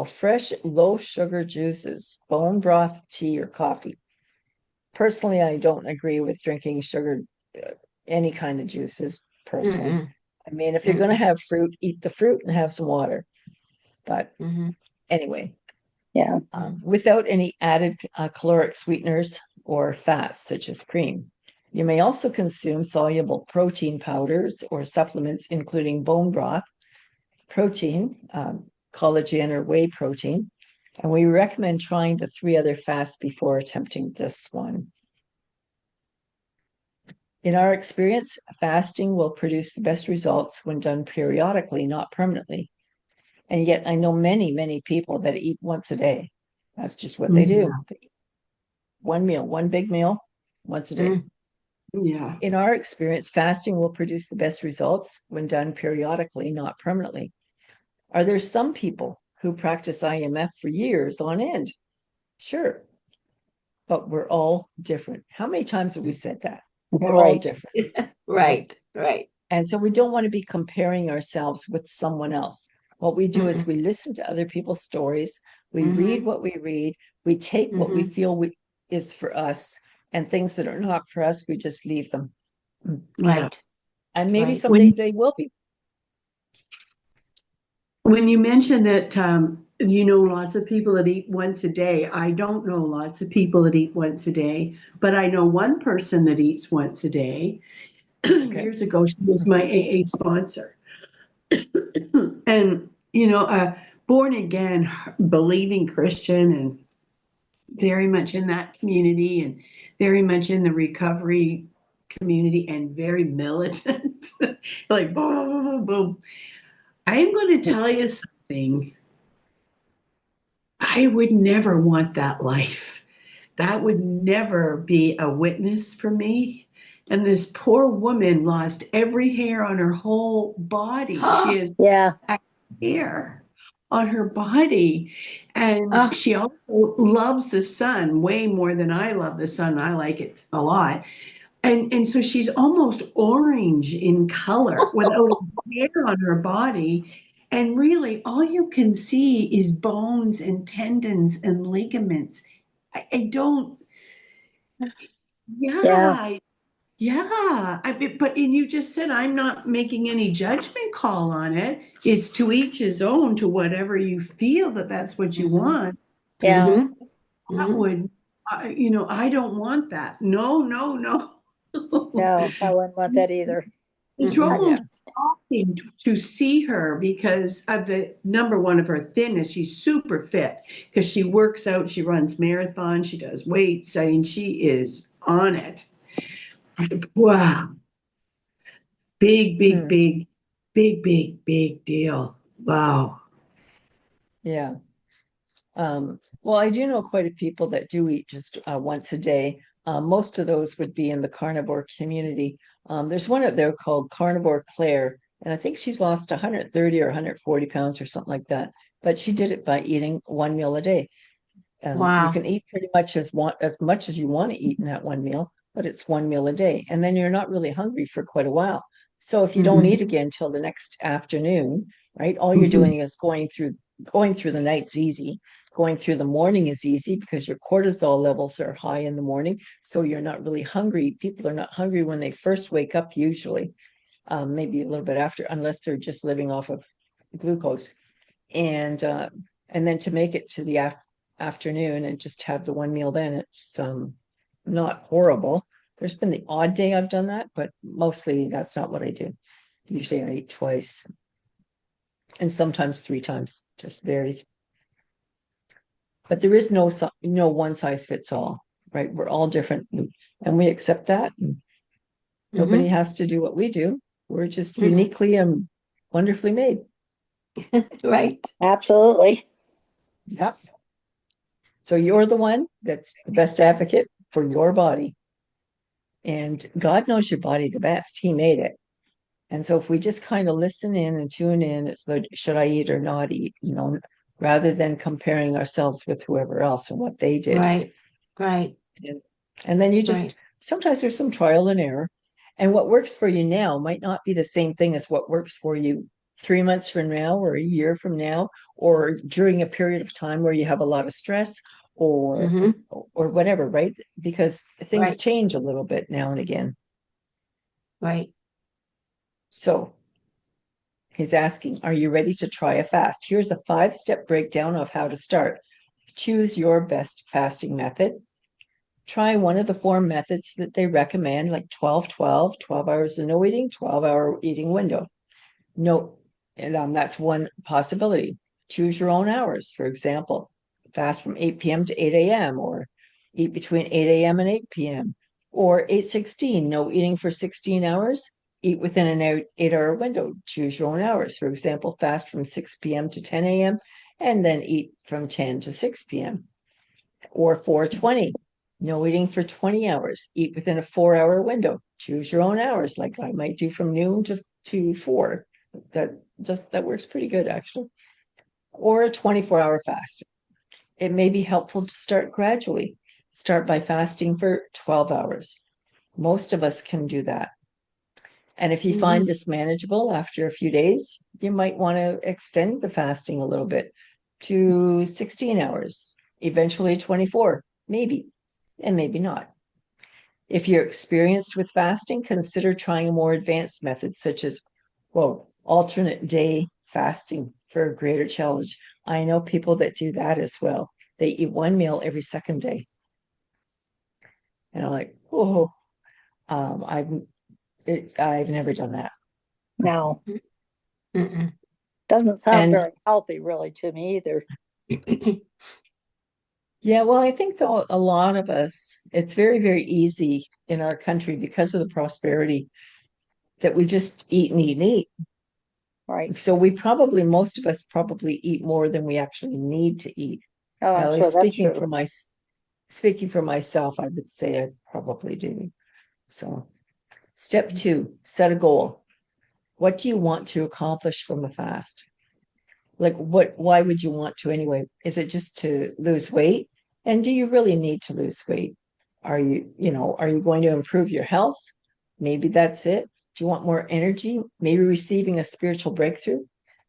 fresh, low-sugar juices, bone broth, tea, or coffee. Personally, I don't agree with drinking sugar, any kind of juices, personally. I mean, if you're going to have fruit, eat the fruit and have some water. But anyway, without any added caloric sweeteners or fats, such as cream. You may also consume soluble protein powders or supplements, including bone broth, protein, collagen or whey protein. And we recommend trying the 3 other fasts before attempting this one. In our experience, fasting will produce the best results when done periodically, not permanently. And yet I know many, many people that eat once a day. That's just what they do. One meal, one big meal, once a day. Yeah. In our experience, fasting will produce the best results when done periodically, not permanently. Are there some people who practice IMF for years on end? Sure, but we're all different. How many times have we said that? We're all Right. different. Right, right. And so we don't want to be comparing ourselves with someone else. What we do is we listen to other people's stories, we read what we read, we take what we feel is for us, and things that are not for us, we just leave them. Yeah. Right. And maybe Right. someday they will be. When you mentioned that you know lots of people that eat once a day, I don't know lots of people that eat once a day, but I know one person that eats once a day. Okay. Years ago, she was my AA sponsor. And, born again, believing Christian and very much in that community and very much in the recovery community and very militant, like boom, boom, boom, boom. I am going to tell you something. I would never want that life. That would never be a witness for me. And this poor woman lost every hair on her whole body. She has Yeah. hair on her body. And Oh, she also loves the sun way more than I love the sun. I like it a lot. And so she's almost orange in color without hair on her body. And really, all you can see is bones and tendons and ligaments. I don't, Yeah. yeah, yeah. But and you just said I'm not making any judgment call on it. It's to each his own, to whatever you feel that that's what you want. Yeah. That would, I don't want that. No, no, no. No, I wouldn't want that either. It's Yeah. almost shocking to see her because of the number one of her thinness. She's super fit because she works out, she runs marathons, she does weights. I mean, she is on it. Wow. Big, big, Hmm. big, big, big, big deal. Wow. Yeah. Well, I do know quite a people that do eat just once a day. Most of those would be in the carnivore community. There's one out there called Carnivore Claire, and I think she's lost 130 or 140 pounds or something like that. But she did it by eating one meal a day. You wow. can eat pretty much as much as you want to eat in that one meal, but it's one meal a day, and then you're not really hungry for quite a while. So if you don't Mhm. eat again till the next afternoon, right? All you're Mhm. doing is going through the night's easy. Going through the morning is easy because your cortisol levels are high in the morning, so you're not really hungry. People are not hungry when they first wake up, usually, maybe a little bit after, unless they're just living off of glucose and uh, and then to make it to the afternoon and just have the one meal then it's not horrible. There's been the odd day I've done that, but mostly that's not what I do. Usually I eat twice and sometimes three times, just varies. But there is no one size fits all, right? We're all different and we accept that, and nobody Mhm. has to do what we do. We're just Mhm. uniquely and wonderfully made. Right. Absolutely. Yep. So you're the one that's the best advocate for your body. And God knows your body the best. He made it. And so if we just kind of listen in and tune in, it's like, should I eat or not eat, rather than comparing ourselves with whoever else and what they did. Right. Right. And, and then Right. sometimes there's some trial and error. And what works for you now might not be the same thing as what works for you 3 months from now or a year from now, or during a period of time where you have a lot of stress or Mhm. or whatever, right? Because things Right. change a little bit now and again. Right. So he's asking, are you ready to try a fast? Here's a 5-step breakdown of how to start. Choose your best fasting method. Try one of the 4 methods that they recommend, like 12 hours of no eating, 12-hour eating window. No, and that's one possibility. Choose your own hours. For example, fast from 8 p.m. to 8 a.m. or eat between 8 a.m. and 8 p.m. or 8:16, no eating for 16 hours. Eat within an 8-hour window. Choose your own hours. For example, fast from 6 p.m. to 10 a.m. and then eat from 10 to 6 p.m. or 4:20. No eating for 20 hours. Eat within a 4-hour window. Choose your own hours, like I might do from noon to 4. That works pretty good, actually. Or a 24-hour fast. It may be helpful to start gradually. Start by fasting for 12 hours. Most of us can do that. And if you find this manageable after a few days, you might want to extend the fasting a little bit to 16 hours, eventually 24, maybe, and maybe not. If you're experienced with fasting, consider trying more advanced methods such as, alternate day fasting for a greater challenge. I know people that do that as well. They eat one meal every second day. And I'm like, I've never done that. No, Mm-mm. doesn't sound And- very healthy, really, to me either. Yeah, well, I think though a lot of us, it's very, very easy in our country because of the prosperity that we just eat and eat and eat. Right. So most of us probably eat more than we actually need to eat. Oh, At I'm least sure that's speaking true. speaking for myself, I would say I probably do. So step 2, set a goal. What do you want to accomplish from the fast? Like why would you want to anyway? Is it just to lose weight? And do you really need to lose weight? Are you going to improve your health? Maybe that's it. Do you want more energy? Maybe receiving a spiritual breakthrough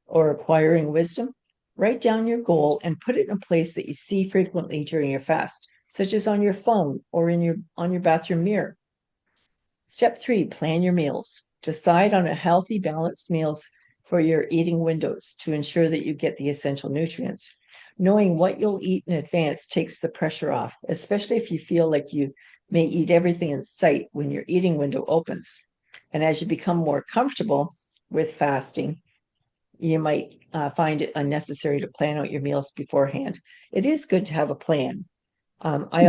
or acquiring wisdom? Write down your goal and put it in a place that you see frequently during your fast, such as on your phone or on your bathroom mirror. Step 3, plan your meals. Decide on a healthy, balanced meals for your eating windows to ensure that you get the essential nutrients. Knowing what you'll eat in advance takes the pressure off, especially if you feel like you may eat everything in sight when your eating window opens. And as you become more comfortable with fasting, you might find it unnecessary to plan out your meals beforehand. It is good to have a plan. I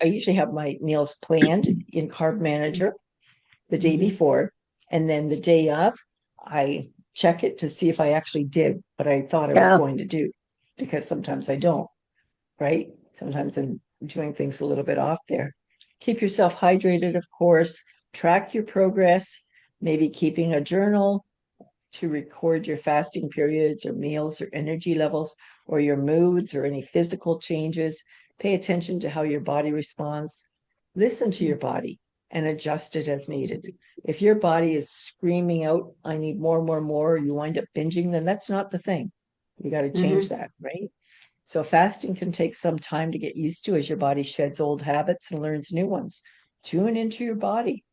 usually have my meals planned in Carb Manager the day before, and then the day of, I check it to see if I actually did what I thought I was going to do, because sometimes I don't, right? Sometimes I'm doing things a little bit off there. Keep yourself hydrated, of course. Track your progress, maybe keeping a journal to record your fasting periods or meals or energy levels or your moods or any physical changes. Pay attention to how your body responds. Listen to your body and adjust it as needed. If your body is screaming out, I need more, or you wind up binging, then that's not the thing. You got to change that, right? So fasting can take some time to get used to as your body sheds old habits and learns new ones. Tune into your body.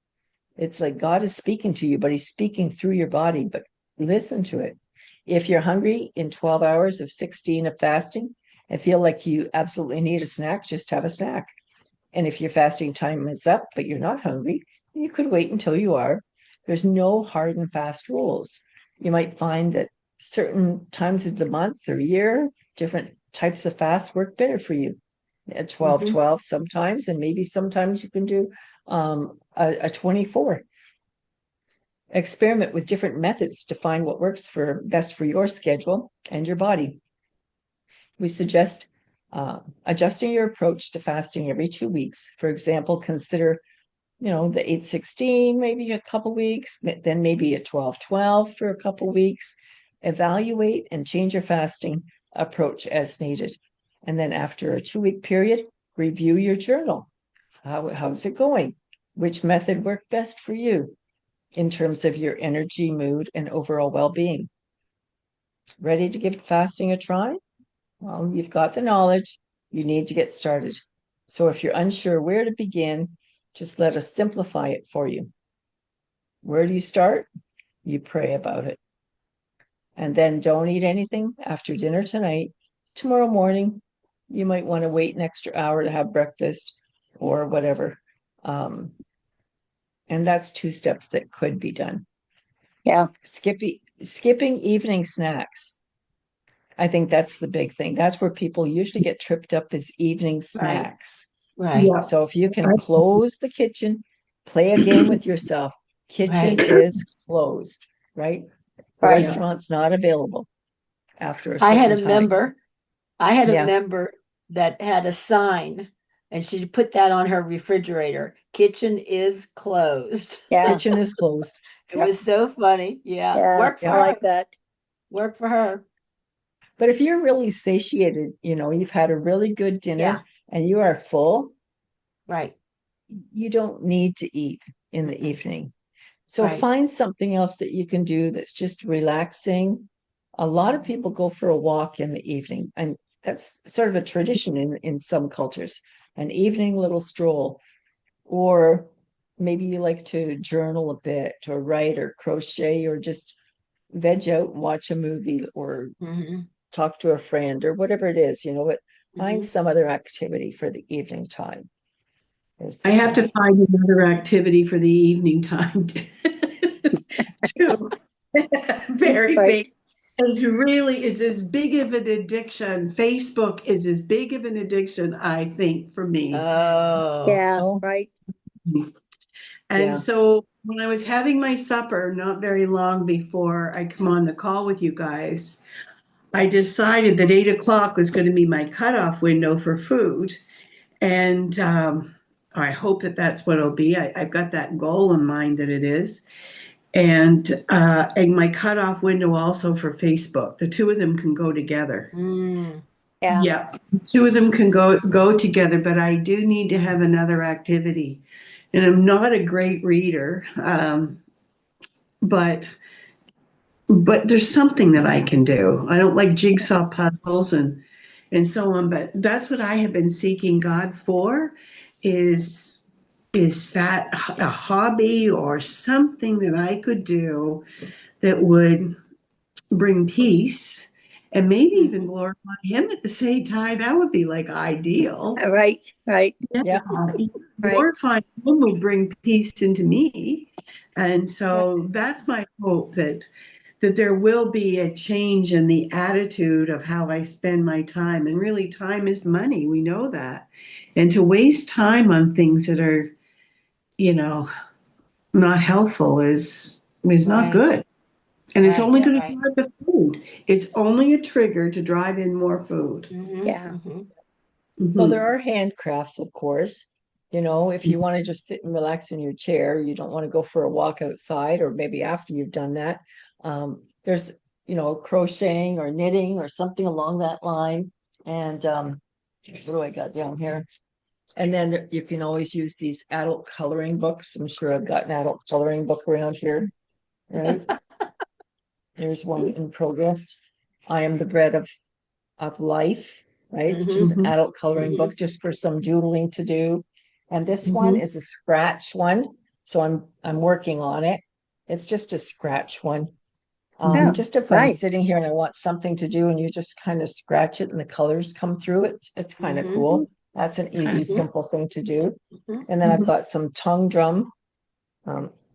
It's like God is speaking to you, but he's speaking through your body, but listen to it. If you're hungry in 12 hours of 16 of fasting and feel like you absolutely need a snack, just have a snack. And if your fasting time is up, but you're not hungry, you could wait until you are. There's no hard and fast rules. You might find that certain times of the month or year, different types of fast work better for you. At 12-12 sometimes, and maybe sometimes you can do a 24. Experiment with different methods to find what works best for your schedule and your body. We suggest adjusting your approach to fasting every 2 weeks. For example, consider, the 8-16, maybe a couple weeks, then maybe a 12-12 for a couple weeks. Evaluate and change your fasting approach as needed. And then after a 2-week period, review your journal. How's it going? Which method worked best for you in terms of your energy, mood, and overall well-being? Ready to give fasting a try? Well, you've got the knowledge. You need to get started. So if you're unsure where to begin, just let us simplify it for you. Where do you start? You pray about it. And then don't eat anything after dinner tonight. Tomorrow morning, you might want to wait an extra hour to have breakfast or whatever. And that's 2 steps that could be done. Yeah. Skipping evening snacks. I think that's the big thing. That's where people usually get tripped up, is evening snacks. Right. Yeah. So if you can close the kitchen, play a game with yourself. Kitchen is closed, right? Right. Restaurant's not available after a I had certain a time. member. I had a Yeah. member that had a sign and she put that on her refrigerator. Kitchen is closed. Yeah. Kitchen is closed. It was so funny. Yeah. Yeah. Work for I her. like that. Work for her. But if you're really satiated, you've had a really good dinner Yeah. and you are full, Right. you don't need to eat in the evening. So Right. find something else that you can do that's just relaxing. A lot of people go for a walk in the evening, and that's sort of a tradition in some cultures, an evening little stroll. Or maybe you like to journal a bit or write or crochet or just veg out and watch a movie or Mm-hmm. talk to a friend or whatever it is, but find Mm-hmm. some other activity for the evening time. I have to find another activity for the evening time too. Very Right. big. It's as big of an addiction. Facebook is as big of an addiction, I think, for me. Yeah. Oh, Right. And yeah. so when I was having my supper, not very long before I come on the call with you guys, I decided that 8 o'clock was going to be my cutoff window for food. And I hope that that's what it'll be. I've got that goal in mind that it is. And my cutoff window also for Facebook. The two of them can go together. Mm. Yeah. Yeah, the two of them can go together, but I do need to have another activity. And I'm not a great reader, but there's something that I can do. I don't like jigsaw puzzles and so on, but that's what I have been seeking God for is that a hobby or something that I could do that would bring peace and maybe even glorify him at the same time. That would be like ideal. Right. Right. Yeah. Right. Glorifying him would bring peace into me. And so that's my hope that there will be a change in the attitude of how I spend my time. And really, time is money. We know that. And to waste time on things that are, not helpful is not Right. good. And it's Right. only going to Right. drive the food. It's only a trigger to drive in more food. Mm-hmm. Yeah. Mm-hmm. Well, Mhm. there are handcrafts, of course. If you want to just sit and relax in your chair, you don't want to go for a walk outside, or maybe after you've done that. There's, crocheting or knitting or something along that line. And what do I got down here? And then you can always use these adult coloring books. I'm sure I've got an adult coloring book around here, right? There's one in progress. I Am the Bread of Life, right? It's just an Mhm. adult coloring Mhm. book just for some doodling to do. And this Mhm. one is a scratch one. So I'm working on it. It's just a scratch one. Oh, Just if I'm nice. sitting here and I want something to do and you just kind of scratch it and the colors come through it, it's kind of Mhm. cool. That's an easy, Mhm. simple thing to do. Mhm. And then I've Mhm. got some tongue drum,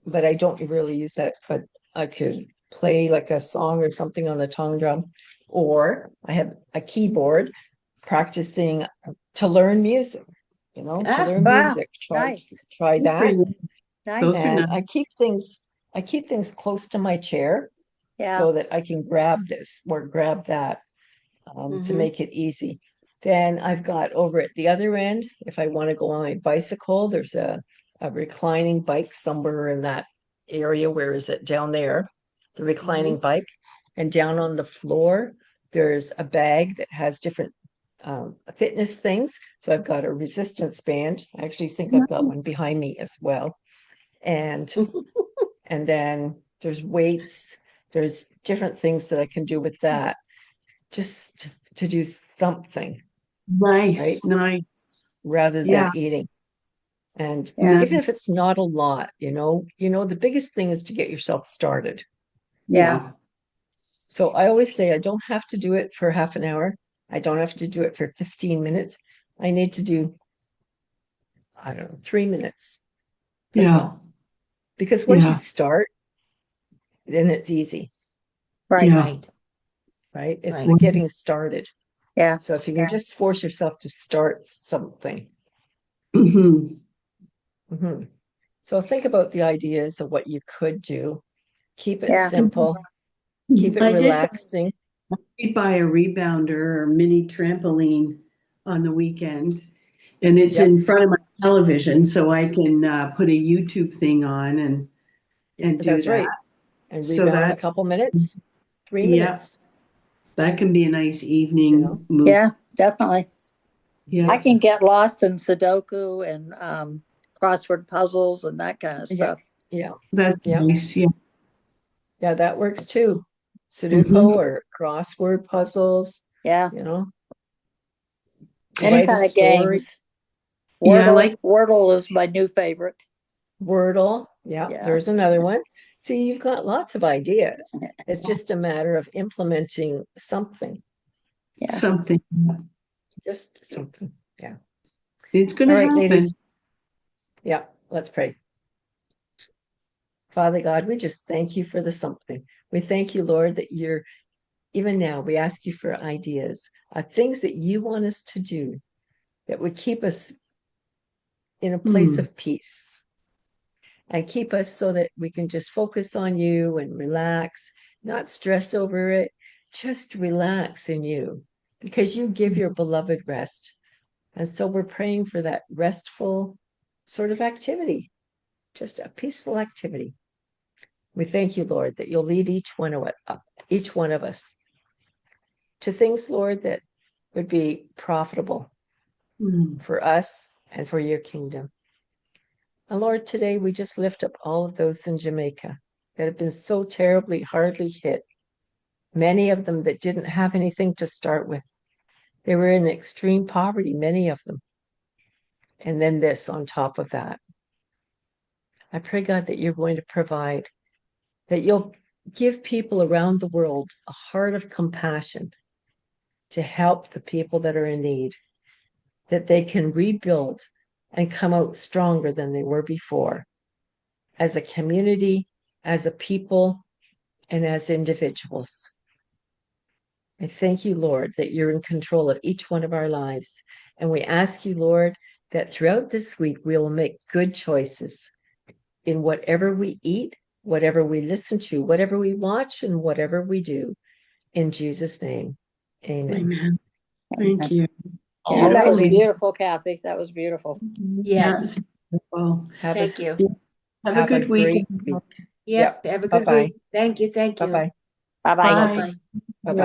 but I don't really use that, but I could play like a song or something on the tongue drum. Or I have a keyboard practicing to learn music, to Ah. learn Wow. music. Nice. Try that. Nice. Those are And nice. I keep things close to my chair Yeah. so that I can grab this or grab that to Mhm. make it easy. Then I've got over at the other end, if I want to go on my bicycle, there's a reclining bike somewhere in that area. Where is it? Down there, the reclining bike. And down on the floor, there's a bag that has different fitness things. So I've got a resistance band. I actually think I've got one behind me as well. And then there's weights. There's different things that I can do with that, just to do something, right? Nice, nice. Rather than Yeah. eating. And Yeah. even if it's not a lot, the biggest thing is to get yourself started. Yeah. So I always say I don't have to do it for half an hour. I don't have to do it for 15 minutes. I need to do, I don't know, 3 minutes. Yeah. Because once you Yeah. start, then it's easy, Right. Yeah. Right. right? It's Right. the getting started. Yeah. So if you can just force yourself to start something. Mhm. Mhm. So think about the ideas of what you could do. Keep it Yeah. simple. Keep it I relaxing. did buy a rebounder or mini trampoline on the weekend. And it's Yep. in front of my television, so I can put a YouTube thing on and do That's that. right. And So rebound a that, couple minutes, 3 yeah, minutes, that can be a nice evening you know. move. Yeah, definitely. Yeah. I can get lost in Sudoku and crossword puzzles and that kind of Yeah. stuff. Yeah. That's Yeah. nice. Yeah. Yeah, that works too. Sudoku Mhm. or crossword puzzles, Yeah, you know, any write a kind of story, games. Yeah, I Wordle, like. Wordle is my new favorite. Wordle. Yeah, Yeah. there's another one. See, you've got lots of ideas. It's just a matter of implementing something, Yeah. Something. just something. Yeah. It's going All to right, happen. ladies. Yeah, let's pray. Father God, we just thank you for the something. We thank you, Lord, that you're, even now, we ask you for ideas, things that you want us to do that would keep us in a place of peace and keep us so that we can just focus on you and relax, not stress over it, just relax in you because you give your beloved rest. And so we're praying for that restful sort of activity, just a peaceful activity. We thank you, Lord, that you'll lead each one of us to things, Lord, that would be profitable for us and for your kingdom. And Lord, today we just lift up all of those in Jamaica that have been so terribly hardly hit. Many of them that didn't have anything to start with. They were in extreme poverty, many of them. And then this on top of that. I pray, God, that you're going to provide, that you'll give people around the world a heart of compassion to help the people that are in need, that they can rebuild and come out stronger than they were before, as a community, as a people, and as individuals. I thank you, Lord, that you're in control of each one of our lives. And we ask you, Lord, that throughout this week, we will make good choices in whatever we eat, whatever we listen to, whatever we watch, and whatever we do. In Jesus' name, amen. Amen. Thank you. Yeah, All that right, was ladies. beautiful, Kathy. That was beautiful. Yes. Well, Thank you. have a good week. great week. Yep. Have a good Bye-bye. week. Thank you. Thank you. Bye-bye. Bye bye. Bye. Bye-bye. Bye-bye.